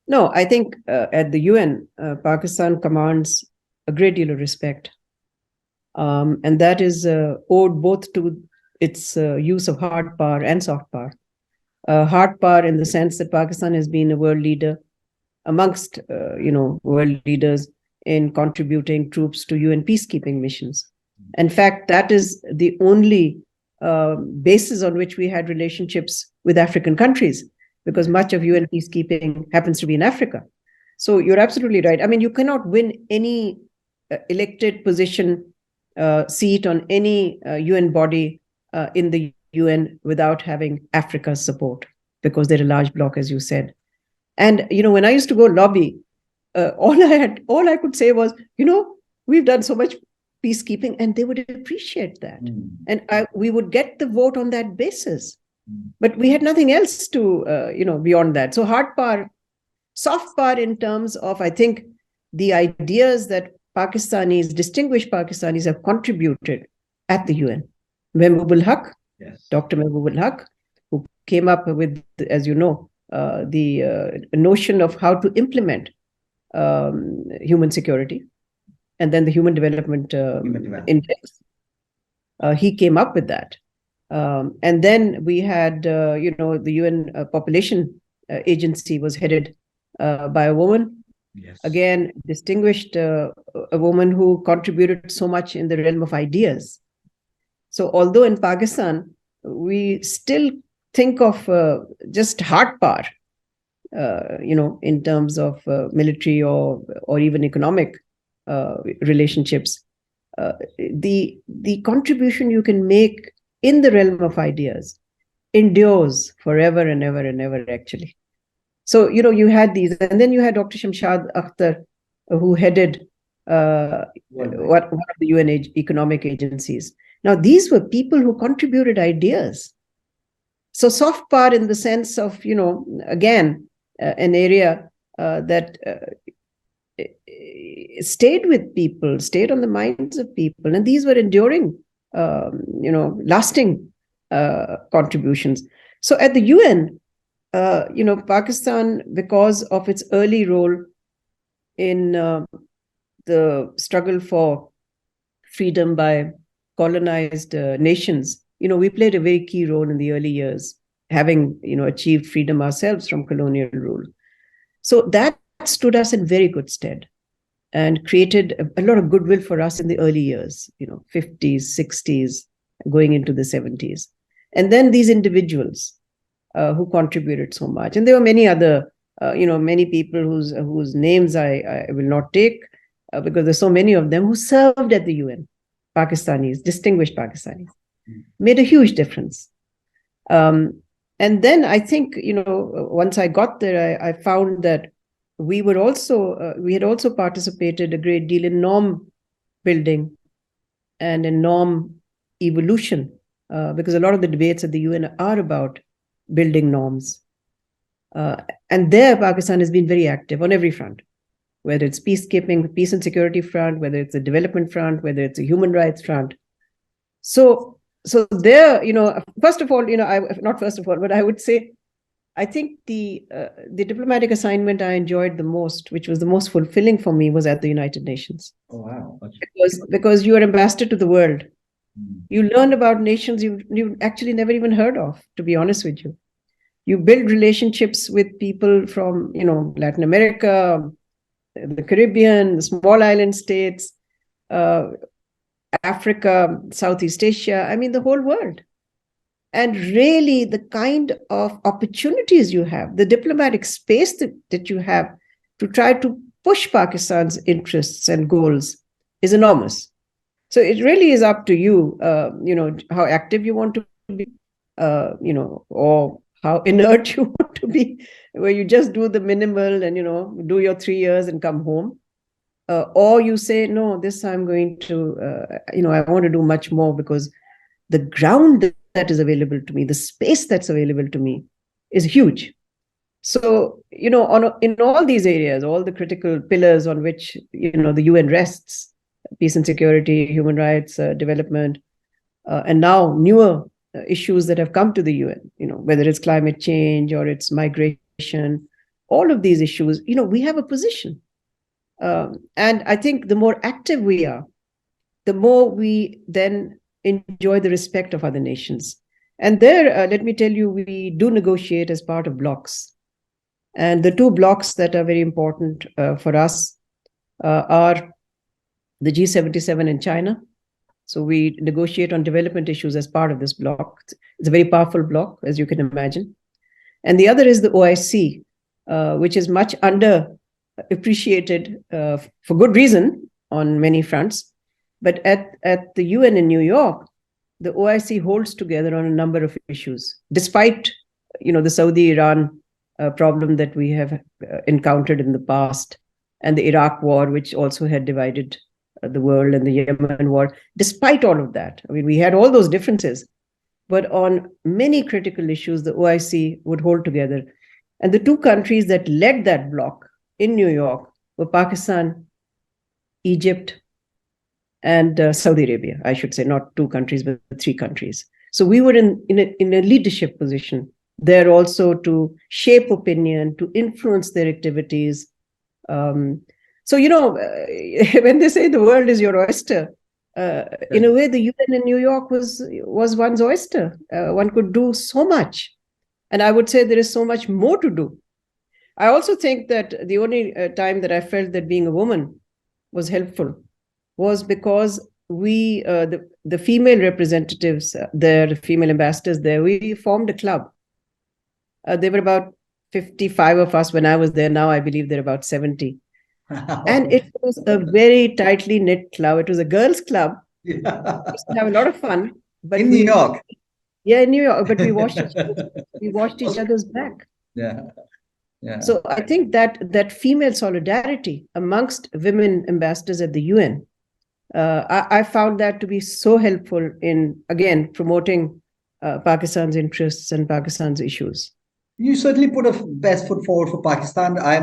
No, I think at the UN, Pakistan commands a great deal of respect. And that is owed both to its use of hard power and soft power. Hard power in the sense that Pakistan has been a world leader amongst, world leaders in contributing troops to UN peacekeeping missions. In fact, that is the only basis on which we had relationships with African countries, because much of UN peacekeeping happens to be in Africa. So you're absolutely right. I mean, you cannot win any elected position, seat on any UN body in the UN without having Africa's support, because they're a large bloc, as you said. And, when I used to go lobby, all I could say was, we've done so much peacekeeping, and they would appreciate that. And we would get the vote on that basis. But we had nothing else to, beyond that. So hard power, soft power in terms of, I think, the ideas that distinguished Pakistanis have contributed at the UN. Mehboob Haq, yes. Dr. Mehboob Haq, who came up with, as you know, the notion of how to implement human security, and then the Human Development Index. He came up with that. And then we had, the UN Population Agency was headed by a woman. Yes. Again, distinguished, a woman who contributed so much in the realm of ideas. So although in Pakistan, we still think of just hard power, in terms of military or even economic relationships, the contribution you can make in the realm of ideas endures forever and ever and ever, actually. So, you had these, and then you had Dr. Shamshad Akhtar, who headed one of the UN economic agencies. Now, these were people who contributed ideas. So soft power in the sense of, again, an area that stayed with people, stayed on the minds of people. And these were enduring, lasting contributions. So at the UN, Pakistan, because of its early role in the struggle for freedom by colonized nations, we played a very key role in the early years, having, achieved freedom ourselves from colonial rule. So that stood us in very good stead and created a lot of goodwill for us in the early years, 50s, 60s, going into the 70s. And then these individuals who contributed so much. And there were many other, many people whose names I will not take because there's so many of them who served at the UN, Pakistanis, distinguished Pakistanis, made a huge difference. And then I think, once I got there, I found that we had also participated a great deal in norm building and a norm evolution, because a lot of the debates at the UN are about building norms. And there, Pakistan has been very active on every front, whether it's peacekeeping, peace and security front, whether it's a development front, whether it's a human rights front. So there, first of all, not first of all, but I would say, I think the diplomatic assignment I enjoyed the most, which was the most fulfilling for me, was at the United Nations. Oh, wow. Because you are ambassador to the world. You learn about nations you actually never even heard of, to be honest with you. You build relationships with people from, Latin America, the Caribbean, the small island states, Africa, Southeast Asia, I mean, the whole world. And really, the kind of opportunities you have, the diplomatic space that you have to try to push Pakistan's interests and goals is enormous. So it really is up to you, how active you want to be, or how inert you want to be, where you just do the minimal and, do your 3 years and come home. Or you say, no, this I'm going to, I want to do much more, because the ground that is available to me, the space that's available to me is huge. So, in all these areas, all the critical pillars on which, the UN rests, peace and security, human rights, development, and now newer issues that have come to the UN, whether it's climate change or it's migration, all of these issues, we have a position. And I think the more active we are, the more we then enjoy the respect of other nations. And there, let me tell you, we do negotiate as part of blocs. And the two blocs that are very important for us are the G77 in China. So we negotiate on development issues as part of this bloc. It's a very powerful bloc, as you can imagine. And the other is the OIC, which is much underappreciated for good reason on many fronts. But at the UN in New York, the OIC holds together on a number of issues, despite the Saudi-Iran problem that we have encountered in the past, and the Iraq war, which also had divided the world, and the Yemen war. Despite all of that, I mean, we had all those differences, but on many critical issues, the OIC would hold together. And the two countries that led that bloc in New York were Pakistan, Egypt, and Saudi Arabia, I should say, not two countries, but three countries. So we were in a leadership position there also to shape opinion, to influence their activities. So, when they say the world is your oyster, in a way, the UN in New York was one's oyster. One could do so much. And I would say there is so much more to do. I also think that the only time that I felt that being a woman was helpful was because we, the female representatives there, the female ambassadors there, we formed a club. There were about 55 of us when I was there. Now I believe there are about 70. And it was a very tightly knit club. It was a girls' club. Yeah. We used to have a lot of fun. But in New York. Yeah, in New York. But we watched each other's back. Yeah. Yeah. So I think that female solidarity amongst women ambassadors at the UN, I found that to be so helpful in, again, promoting Pakistan's interests and Pakistan's issues. You certainly put a best foot forward for Pakistan. I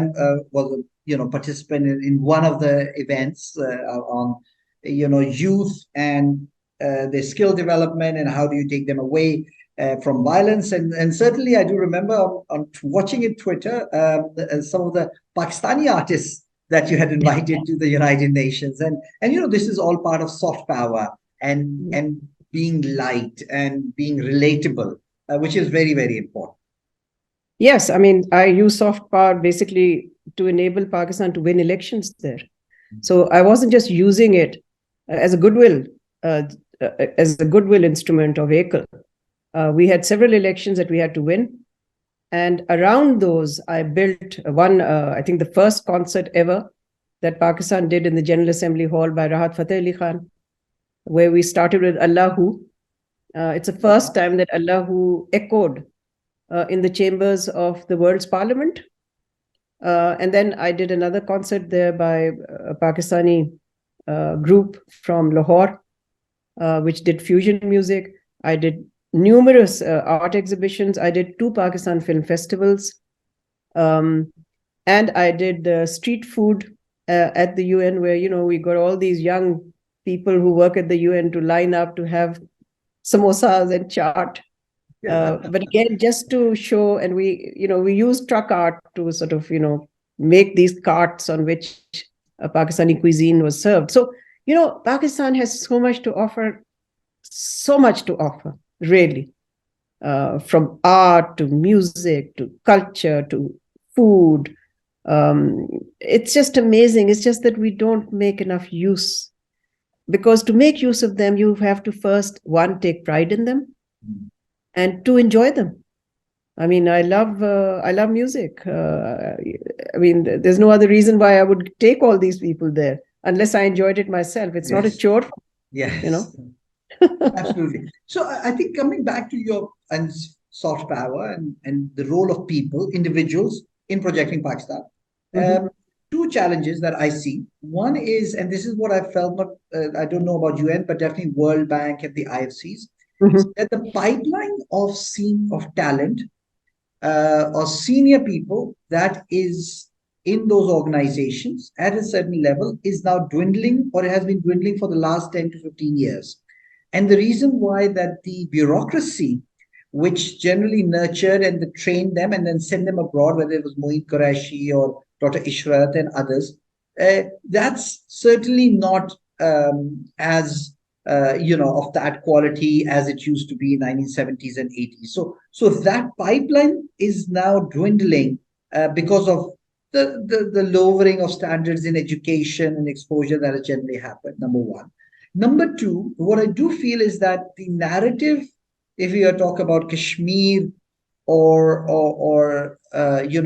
was a participant in one of the events on youth and their skill development and how do you take them away from violence. And certainly I do remember on watching it Twitter some of the Pakistani artists that you had invited to the United Nations. And this is all part of soft power and being light and being relatable, which is very, very important. Yes, I mean, I use soft power basically to enable Pakistan to win elections there. So I wasn't just using it as a goodwill instrument or vehicle. We had several elections that we had to win. And around those, I built one, I think the first concert ever that Pakistan did in the General Assembly Hall by Rahat Fateh Ali Khan, where we started with Allahu. It's the first time that Allahu echoed in the chambers of the world's parliament. And then I did another concert there by a Pakistani group from Lahore, which did fusion music. I did numerous art exhibitions. I did 2 Pakistan film festivals. And I did street food at the UN, where, we got all these young people who work at the UN to line up to have samosas and chaat. But again, just to show, and we use truck art to sort of, make these carts on which Pakistani cuisine was served. So, Pakistan has so much to offer, really, from art to music to culture to food. It's just amazing. It's just that we don't make enough use, because to make use of them, you have to first, 1, take pride in them, and 2, enjoy them. I mean, I love music. There's no other reason why I would take all these people there unless I enjoyed it myself. It's not a chore. Yes. Absolutely. So I think coming back to your soft power and the role of people, individuals in projecting Pakistan, 2 challenges that I see. One is, and this is what I felt, not I don't know about UN, but definitely World Bank and the IFCs, that the pipeline of talent or senior people that is in those organizations at a certain level is now dwindling, or it has been dwindling for the last 10 to 15 years. And the reason why that the bureaucracy, which generally nurtured and trained them and then sent them abroad, whether it was Moeen Qureshi or Dr. Ishrat and others, that's certainly not as of that quality as it used to be in 1970s and 80s. So that pipeline is now dwindling because of the lowering of standards in education and exposure that has generally happened, number one. Number two, what I do feel is that the narrative, if you talk about Kashmir or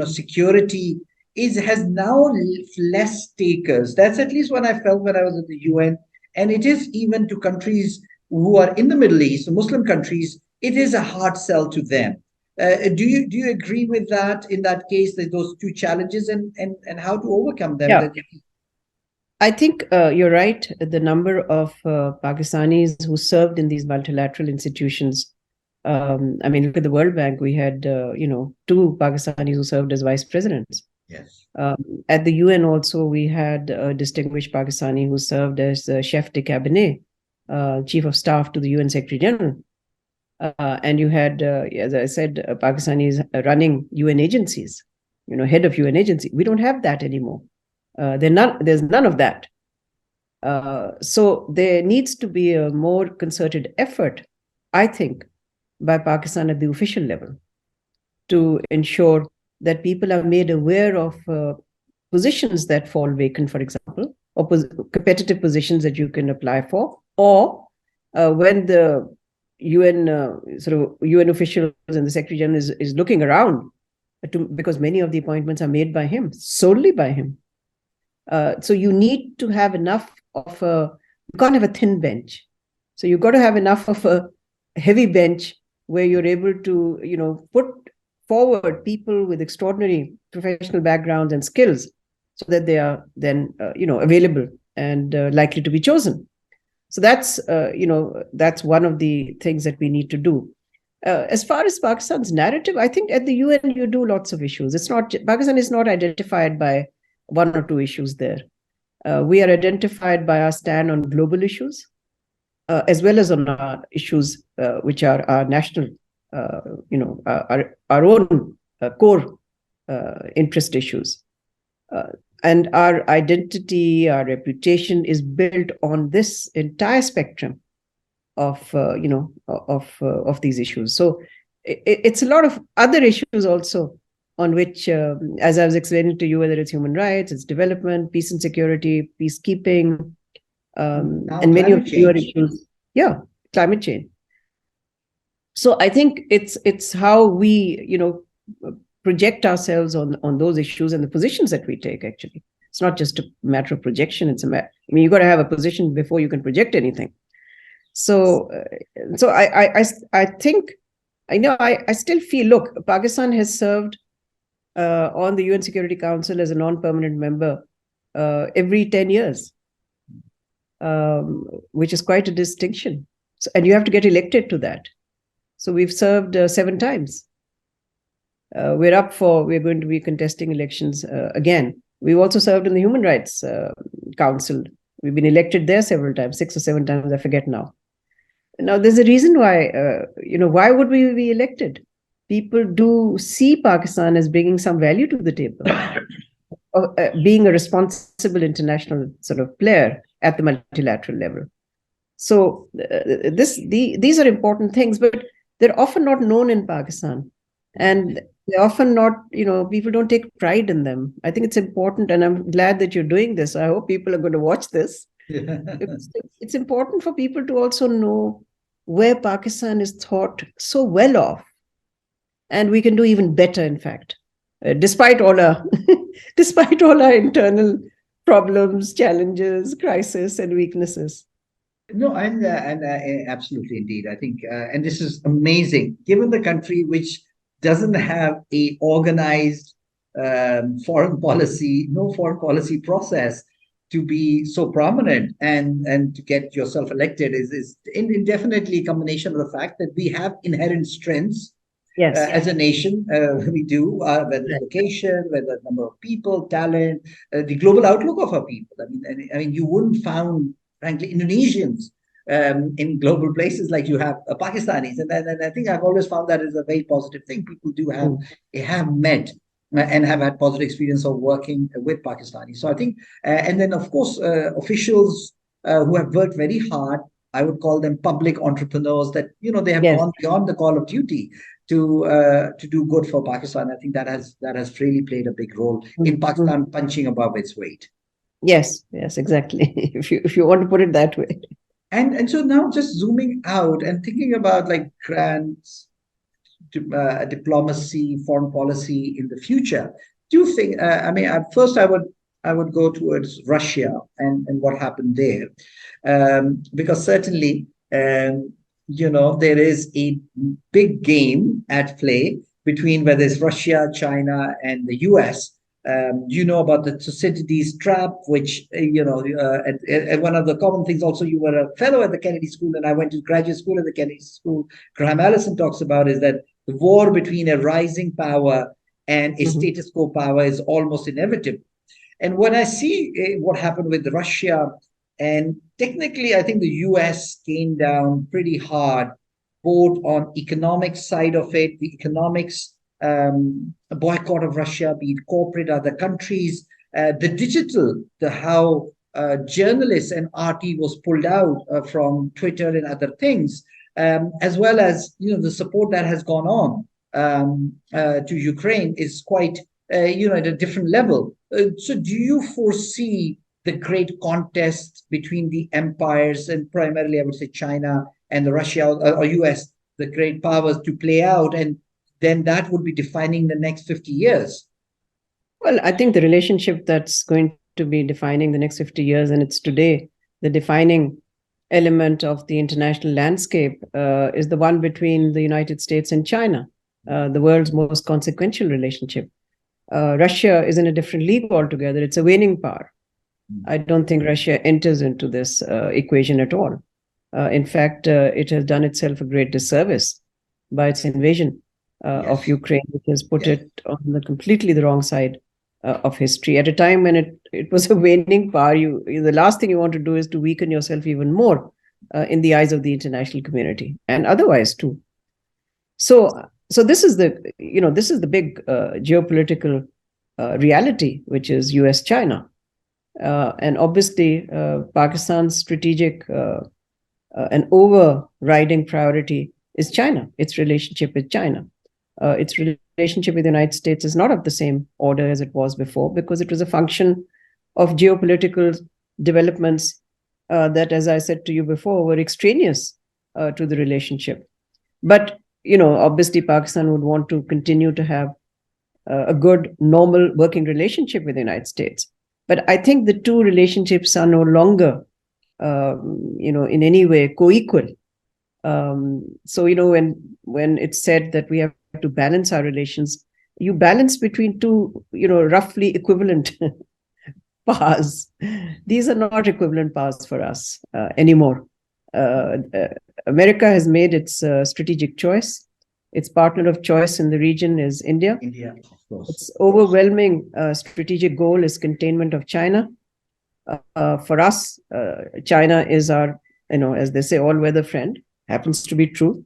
security, has now less takers. That's at least what I felt when I was at the UN. And it is even to countries who are in the Middle East, Muslim countries, it is a hard sell to them. Do you agree with that in that case, that those 2 challenges and how to overcome them? Yeah. I think you're right. The number of Pakistanis who served in these multilateral institutions. Look at the World Bank. We had, 2 Pakistanis who served as vice presidents. Yes. At the UN also, we had a distinguished Pakistani who served as chef de cabinet, chief of staff to the UN Secretary General. And you had, as I said, Pakistanis running UN agencies, head of UN agency. We don't have that anymore. There's none of that. So there needs to be a more concerted effort, I think, by Pakistan at the official level to ensure that people are made aware of positions that fall vacant, for example, or competitive positions that you can apply for, or when the UN UN officials and the Secretary General is looking around, because many of the appointments are made by him, solely by him. So you need to have enough of you can't have a thin bench. So you've got to have enough of a heavy bench where you're able to, put forward people with extraordinary professional backgrounds and skills so that they are then, available and likely to be chosen. So that's one of the things that we need to do. As far as Pakistan's narrative, I think at the UN you do lots of issues. Pakistan is not identified by 1 or 2 issues there. We are identified by our stand on global issues, as well as on our issues which are our national, our own core interest issues. And our identity, our reputation is built on this entire spectrum of these issues. So it's a lot of other issues also on which, as I was explaining to you, whether it's human rights, it's development, peace and security, peacekeeping, and many of your issues. Yeah, climate change. So I think it's how we, project ourselves on those issues and the positions that we take. Actually, it's not just a matter of projection. It's a matter. You've got to have a position before you can project anything. So I think, I still feel. Look, Pakistan has served on the UN Security Council as a non-permanent member every 10 years. which is quite a distinction. So, and you have to get elected to that. So we've served 7 times. We're going to be contesting elections again. We've also served in the Human Rights Council. We've been elected there several times, 6 or 7 times, I forget now. Now, there's a reason why, why would we be elected? People do see Pakistan as bringing some value to the table, being a responsible international sort of player at the multilateral level. So these are important things, but they're often not known in Pakistan. And they're often not, people don't take pride in them. I think it's important, and I'm glad that you're doing this. I hope people are going to watch this. It's important for people to also know where Pakistan is thought so well of. And we can do even better, in fact, despite all our internal problems, challenges, crises, and weaknesses. No, and absolutely indeed. I think, and this is amazing, given the country which doesn't have a organized foreign policy, no foreign policy process, to be so prominent and to get yourself elected is indefinitely a combination of the fact that we have inherent strengths. Yes. As a nation, we do, whether location, whether number of people, talent, the global outlook of our people. I mean, you wouldn't found, frankly, Indonesians in global places like you have Pakistanis, and I think I've always found that is a very positive thing. People do have met and have had positive experience of working with Pakistanis. So I think, and then of course, officials who have worked very hard. I would call them public entrepreneurs that they have gone beyond the call of duty to do good for Pakistan. I think that has really played a big role in Pakistan punching above its weight. Yes, exactly. if you want to put it that way. And so now, just zooming out and thinking about like grants, diplomacy, foreign policy in the future, do you think? First I would go towards Russia and what happened there, because certainly. There is a big game at play between whether it's Russia, China, and the US. About the Thucydides trap, which, and one of the common things also, you were a fellow at the Kennedy School, and I went to graduate school at the Kennedy School. Graham Allison talks about is that the war between a rising power and a status quo power is almost inevitable. And when I see what happened with Russia, and technically, I think the US came down pretty hard, both on economic side of it, the economics, boycott of Russia, be it corporate, other countries, the digital, how journalists and RT was pulled out from Twitter and other things, as well as the support that has gone on to Ukraine is quite at a different level. So, do you foresee the great contest between the empires, and primarily I would say China and the Russia or US, the great powers, to play out, and then that would be defining the next 50 years? Well, I think the relationship that's going to be defining the next 50 years, and it's today, the defining element of the international landscape is the one between the United States and China, the world's most consequential relationship. Russia is in a different league altogether. It's a waning power. I don't think Russia enters into this equation at all. In fact, it has done itself a great disservice by its invasion of Ukraine, which has put it on completely the wrong side of history. At a time when it was a waning power, the last thing you want to do is to weaken yourself even more in the eyes of the international community and otherwise too. So this is the big geopolitical reality, which is US-China. And obviously, Pakistan's strategic and overriding priority is China, its relationship with China. Its relationship with the United States is not of the same order as it was before, because it was a function of geopolitical developments that, as I said to you before, were extraneous to the relationship. But, obviously, Pakistan would want to continue to have a good, normal working relationship with the United States. But I think the two relationships are no longer, in any way co-equal. So, when it's said that we have to balance our relations, you balance between two, roughly equivalent powers. These are not equivalent powers for us anymore. America has made its strategic choice. Its partner of choice in the region is India. India, of course. Its overwhelming strategic goal is containment of China. For us, China is our, as they say, all-weather friend. Happens to be true.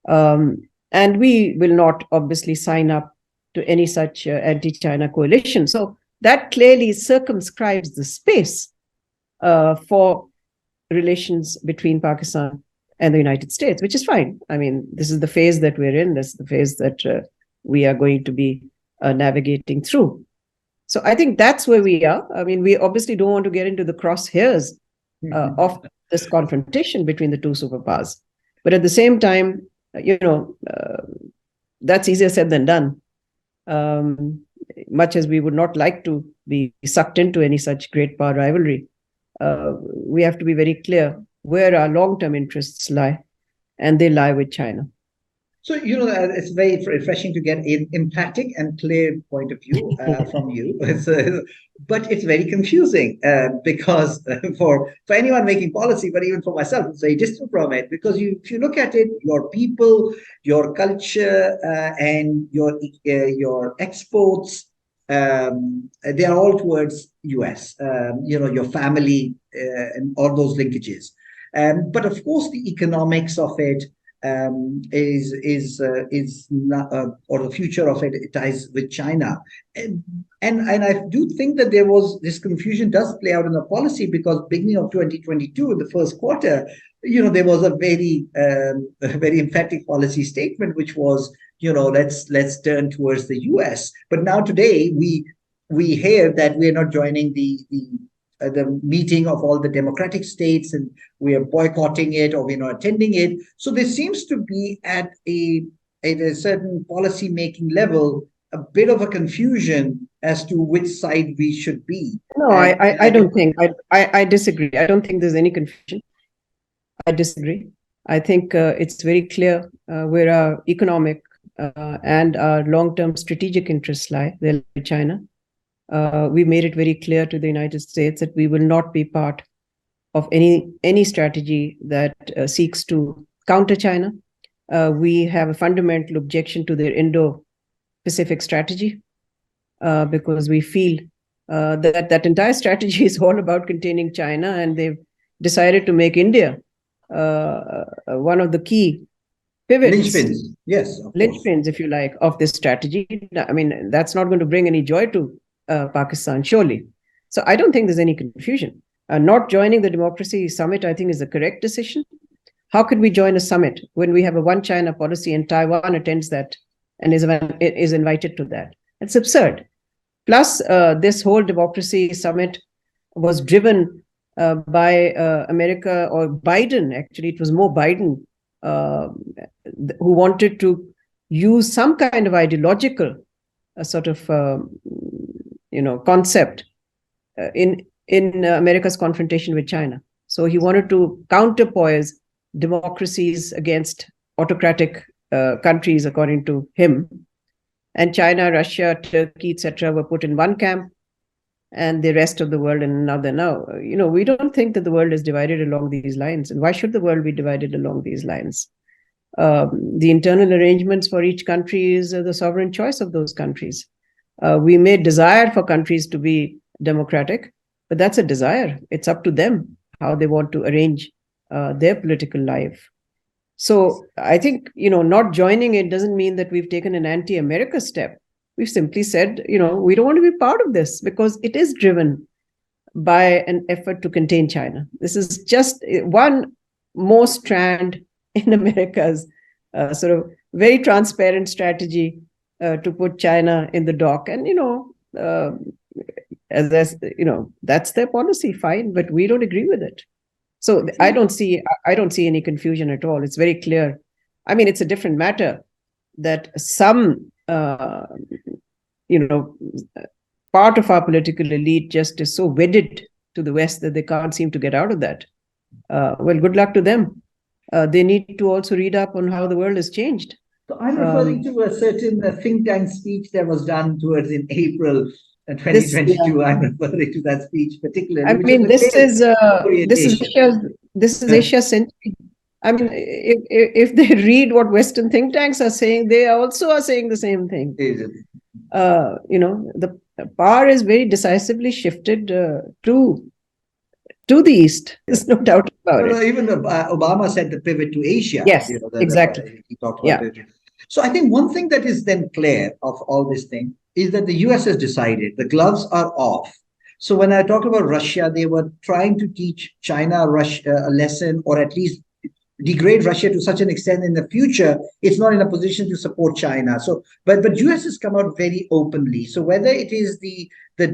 And we will not obviously sign up to any such anti-China coalition. So that clearly circumscribes the space for relations between Pakistan and the United States, which is fine. I mean, this is the phase that we're in. This is the phase that we are going to be navigating through. So I think that's where we are. I mean, we obviously don't want to get into the crosshairs of this confrontation between the two superpowers. But at the same time, that's easier said than done. Much as we would not like to be sucked into any such great power rivalry, we have to be very clear where our long-term interests lie, and they lie with China. So, it's very refreshing to get an emphatic and clear point of view from you. But it's very confusing because for anyone making policy, but even for myself, it's very distant from it. Because if you look at it, your people, your culture, and your exports, they are all towards US. Your family and all those linkages. But of course, the economics of it is not, or the future of it ties with China, and I do think that this confusion does play out in the policy, because beginning of 2022, in the first quarter, there was a very emphatic policy statement, which was, let's turn towards the US. But now today we hear that we are not joining the meeting of all the democratic states, and we are boycotting it, or we're not attending it. So there seems to be at a certain policy making level a bit of a confusion as to which side we should be. No, I don't think. I disagree. I don't think there's any confusion. I disagree. I think it's very clear where our economic and our long-term strategic interests lie. They're with China. We made it very clear to the United States that we will not be part of any strategy that seeks to counter China. We have a fundamental objection to their Indo-Pacific strategy because we feel that entire strategy is all about containing China, and they've decided to make India one of the key pivots. Linchpins, yes. Linchpins, if you like, of this strategy. I mean, that's not going to bring any joy to Pakistan, surely. So I don't think there's any confusion. Not joining the Democracy Summit, I think, is a correct decision. How could we join a summit when we have a one China policy and Taiwan attends that and is invited to that? It's absurd. Plus, this whole Democracy Summit was driven by America, or Biden, actually. It was more Biden who wanted to use some kind of ideological sort of concept in America's confrontation with China. So he wanted to counterpoise democracies against autocratic countries, according to him. And China, Russia, Turkey, etc., were put in one camp, and the rest of the world in another. Now, we don't think that the world is divided along these lines. And why should the world be divided along these lines? The internal arrangements for each country is the sovereign choice of those countries. We may desire for countries to be democratic, but that's a desire. It's up to them how they want to arrange their political life. So I think, not joining it doesn't mean that we've taken an anti-America step. We've simply said, we don't want to be part of this because it is driven by an effort to contain China. This is just one more strand in America's sort of very transparent strategy to put China in the dock. And, that's their policy, fine, but we don't agree with it. So I don't see any confusion at all. It's very clear. I mean, it's a different matter that some, part of our political elite just is so wedded to the West that they can't seem to get out of that. Well, good luck to them. They need to also read up on how the world has changed. So I'm referring to a certain think tank speech that was done towards in April This, yeah. 2022, I'm referring to that speech particularly, I which is mean, a clear this is orientation. Asia's century. I mean, if they read what Western think tanks are saying, they also are saying the same thing. The power is very decisively shifted to the East. There's no doubt about it. Even Obama said the pivot to Asia. Yes, exactly. He talked about it. So I think one thing that is then clear of all this thing is that the US has decided the gloves are off. So when I talk about Russia, they were trying to teach China a lesson, or at least degrade Russia to such an extent in the future, it's not in a position to support China. So, but US has come out very openly. So whether it is the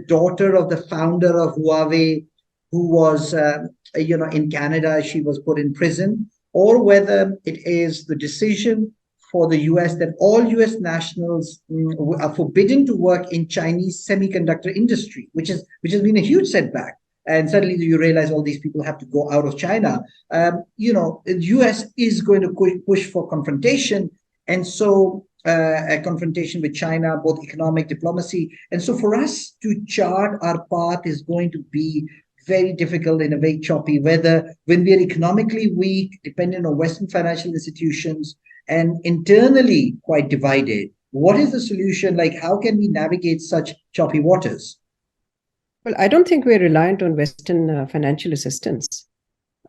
daughter of the founder of Huawei, who was in Canada, she was put in prison, or whether it is the decision for the US that all US nationals are forbidden to work in Chinese semiconductor industry, which has been a huge setback. And suddenly you realize all these people have to go out of China. The US is going to push for confrontation. And so a confrontation with China, both economic, diplomacy. And so for us to chart our path is going to be very difficult and a very choppy, whether when we are economically weak, dependent on Western financial institutions, and internally quite divided. What is the solution? Like, how can we navigate such choppy waters? Well, I don't think we're reliant on Western financial assistance.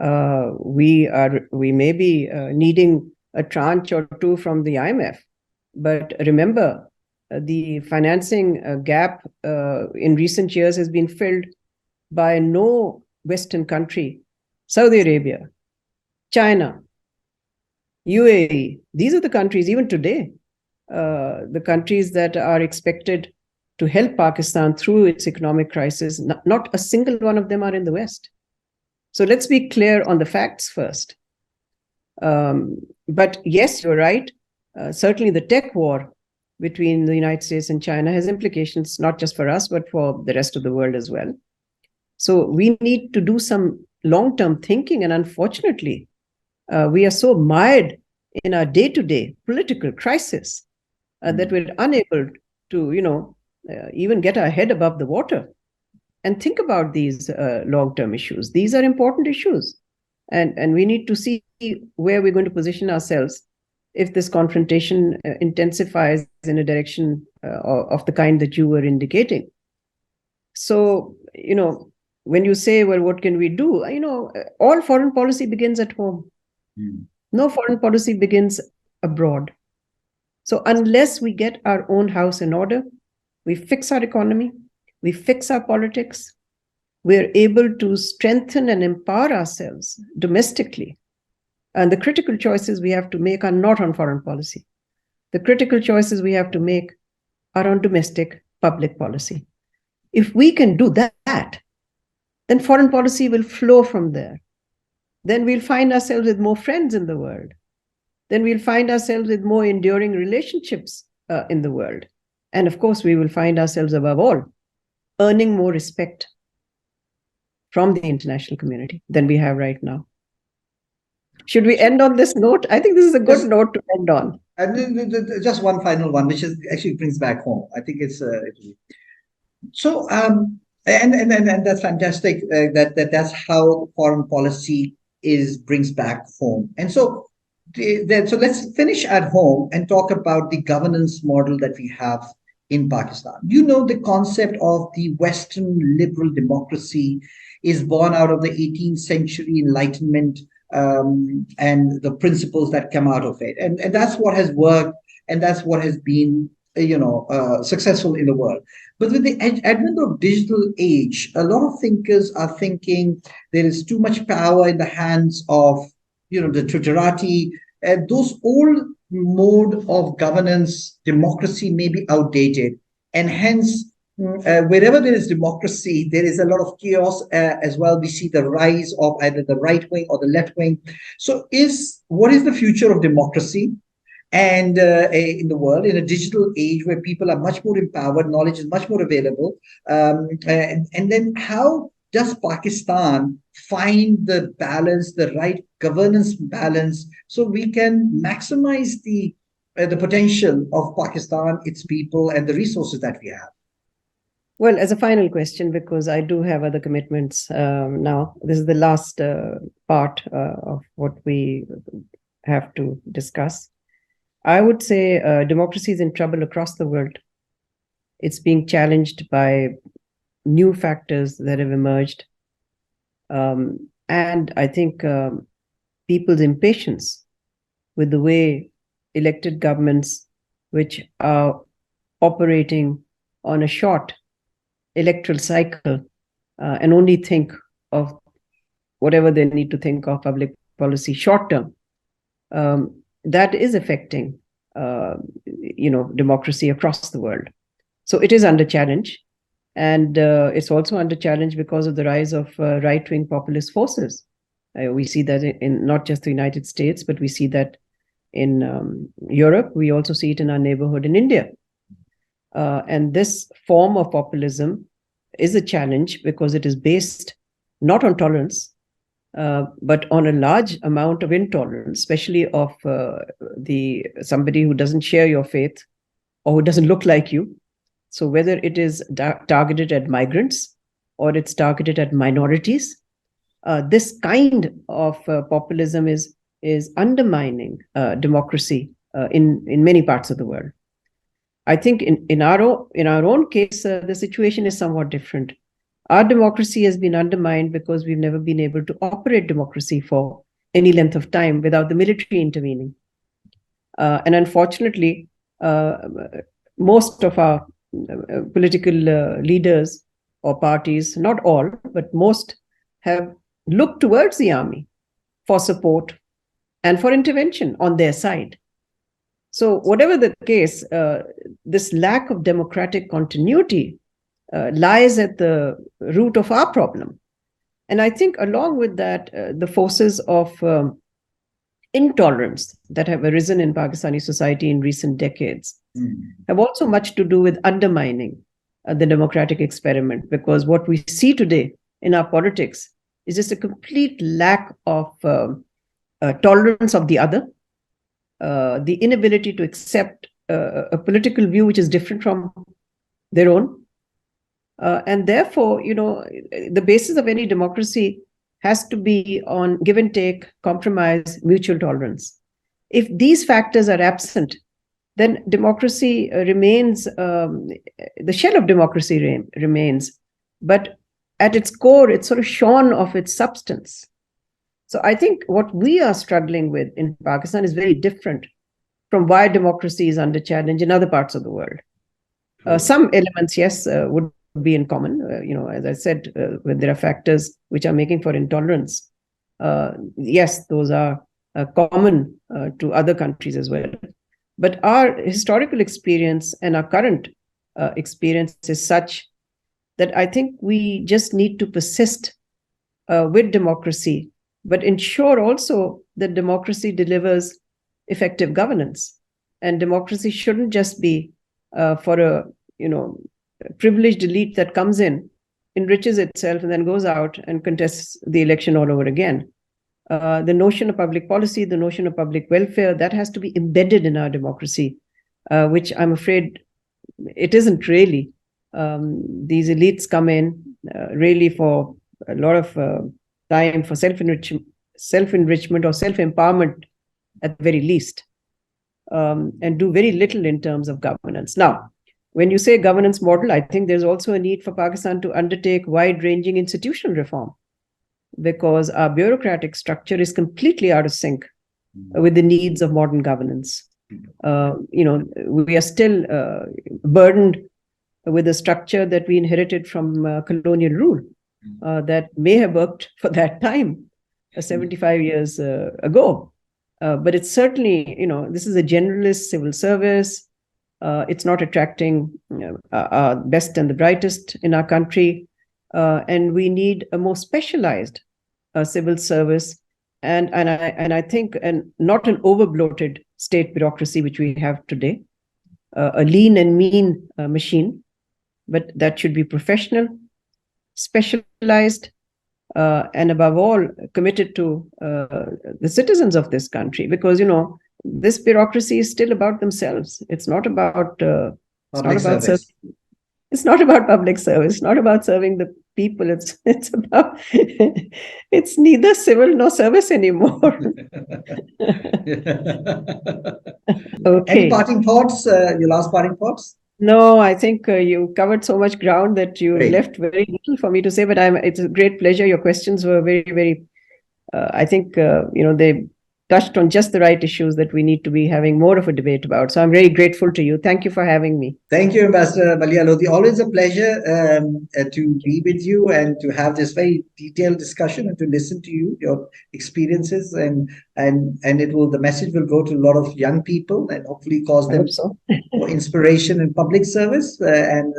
We may be needing a tranche or two from the IMF, but remember, the financing gap in recent years has been filled by no Western country. Saudi Arabia, China, UAE, these are the countries, even today, the countries that are expected to help Pakistan through its economic crisis. Not a single one of them are in the West. So let's be clear on the facts first. But yes, you're right. Certainly the tech war between the United States and China has implications, not just for us, but for the rest of the world as well. So we need to do some long-term thinking. And unfortunately, we are so mired in our day-to-day political crisis that we're unable to, even get our head above the water and think about these long-term issues. These are important issues. And we need to see where we're going to position ourselves if this confrontation intensifies in a direction of the kind that you were indicating. So, when you say, well, what can we do? All foreign policy begins at home. No foreign policy begins abroad. So unless we get our own house in order, we fix our economy, we fix our politics, we're able to strengthen and empower ourselves domestically. And the critical choices we have to make are not on foreign policy. The critical choices we have to make are on domestic public policy. If we can do that, then foreign policy will flow from there. Then we'll find ourselves with more friends in the world. Then we'll find ourselves with more enduring relationships in the world. And of course, we will find ourselves, above all, earning more respect from the international community than we have right now. Should we end on this note? I think this is a good note to end on. And just one final one, which is actually brings back home. I think it's so. And that's fantastic. That's how foreign policy brings back home. And so let's finish at home and talk about the governance model that we have in Pakistan. The concept of the Western liberal democracy is born out of the 18th century Enlightenment and the principles that come out of it. And that's what has worked, and that's what has been successful in the world. But with the advent of digital age, a lot of thinkers are thinking there is too much power in the hands of the Twitterati. Those old mode of governance, democracy may be outdated, and hence wherever there is democracy, there is a lot of chaos as well. We see the rise of either the right wing or the left wing. So what is the future of democracy and in the world, in a digital age where people are much more empowered, knowledge is much more available? And then how does Pakistan find the balance, the right governance balance, so we can maximize the potential of Pakistan, its people, and the resources that we have? Well, as a final question, because I do have other commitments now, this is the last part of what we have to discuss. I would say democracy is in trouble across the world. It's being challenged by new factors that have emerged. And I think people's impatience with the way elected governments, which are operating on a short electoral cycle and only think of whatever they need to think of public policy short term, that is affecting democracy across the world. So it is under challenge, and it's also under challenge because of the rise of right-wing populist forces. We see that in not just the United States, but we see that in Europe. We also see it in our neighborhood in India. And this form of populism is a challenge because it is based not on tolerance, but on a large amount of intolerance, especially of somebody who doesn't share your faith or who doesn't look like you. So whether it is targeted at migrants or it's targeted at minorities, this kind of populism is undermining democracy in many parts of the world. I think in our own case, the situation is somewhat different. Our democracy has been undermined because we've never been able to operate democracy for any length of time without the military intervening. And unfortunately, most of our political leaders or parties, not all, but most, have looked towards the army for support and for intervention on their side. So whatever the case, this lack of democratic continuity lies at the root of our problem. And I think along with that, the forces of intolerance that have arisen in Pakistani society in recent decades have also much to do with undermining the democratic experiment, because what we see today in our politics is just a complete lack of tolerance of the other, the inability to accept a political view which is different from their own. And therefore, the basis of any democracy has to be on give and take, compromise, mutual tolerance. If these factors are absent, then democracy remains, the shell of democracy remains, but at its core, it's sort of shorn of its substance. So I think what we are struggling with in Pakistan is very different from why democracy is under challenge in other parts of the world. Some elements, yes, would be in common. As I said, when there are factors which are making for intolerance, yes, those are common to other countries as well. But our historical experience and our current experience is such that I think we just need to persist with democracy, but ensure also that democracy delivers effective governance. And democracy shouldn't just be for a privileged elite that comes in, enriches itself, and then goes out and contests the election all over again. The notion of public policy, the notion of public welfare, that has to be embedded in our democracy, which I'm afraid it isn't really. These elites come in really for a lot of time for self-enrichment or self-empowerment at the very least, and do very little in terms of governance. Now, when you say governance model, I think there's also a need for Pakistan to undertake wide-ranging institutional reform, because our bureaucratic structure is completely out of sync with the needs of modern governance. We are still burdened with a structure that we inherited from colonial rule that may have worked for that time, 75 years ago. But it's certainly, this is a generalist civil service. It's not attracting our best and the brightest in our country. And we need a more specialized civil service and I think not an over-bloated state bureaucracy, which we have today, a lean and mean machine, but that should be professional, specialized, and above all, committed to the citizens of this country, because, this bureaucracy is still about themselves. It's not about service. It's not about public service, not about serving the people. It's about it's neither civil nor service anymore. Any Okay. parting thoughts? Your last parting thoughts? No, I think you covered so much ground that you Great. left very little for me to say, but it's a great pleasure. Your questions were very, very, I think, they touched on just the right issues that we need to be having more of a debate about. So I'm very grateful to you. Thank you for having me. Thank you, Ambassador Maleeha Lodhi. Always a pleasure to be with you and to have this very detailed discussion and to listen to you, your experiences, and the message will go to a lot of young people and hopefully cause I them hope so. more inspiration in public service and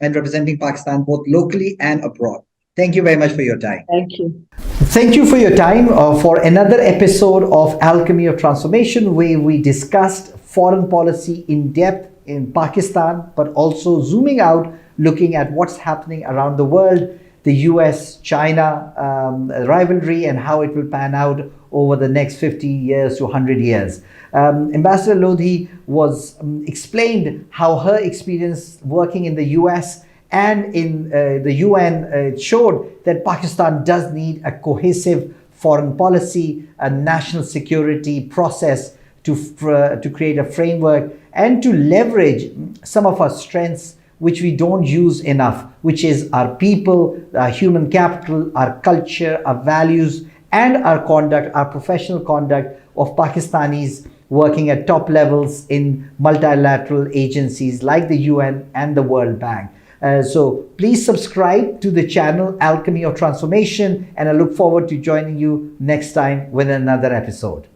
representing Pakistan both locally and abroad. Thank you very much for your time. Thank you. Thank you for your time for another episode of Alchemy of Transformation, where we discussed foreign policy in depth in Pakistan, but also zooming out, looking at what's happening around the world, the US-China rivalry, and how it will pan out over the next 50 years to 100 years. Ambassador Lodhi was explained how her experience working in the US and in the UN showed that Pakistan does need a cohesive foreign policy, a national security process to create a framework and to leverage some of our strengths which we don't use enough, which is our people, our human capital, our culture, our values, and our conduct, our professional conduct of Pakistanis working at top levels in multilateral agencies like the UN and the World Bank. So please subscribe to the channel Alchemy of Transformation, and I look forward to joining you next time with another episode.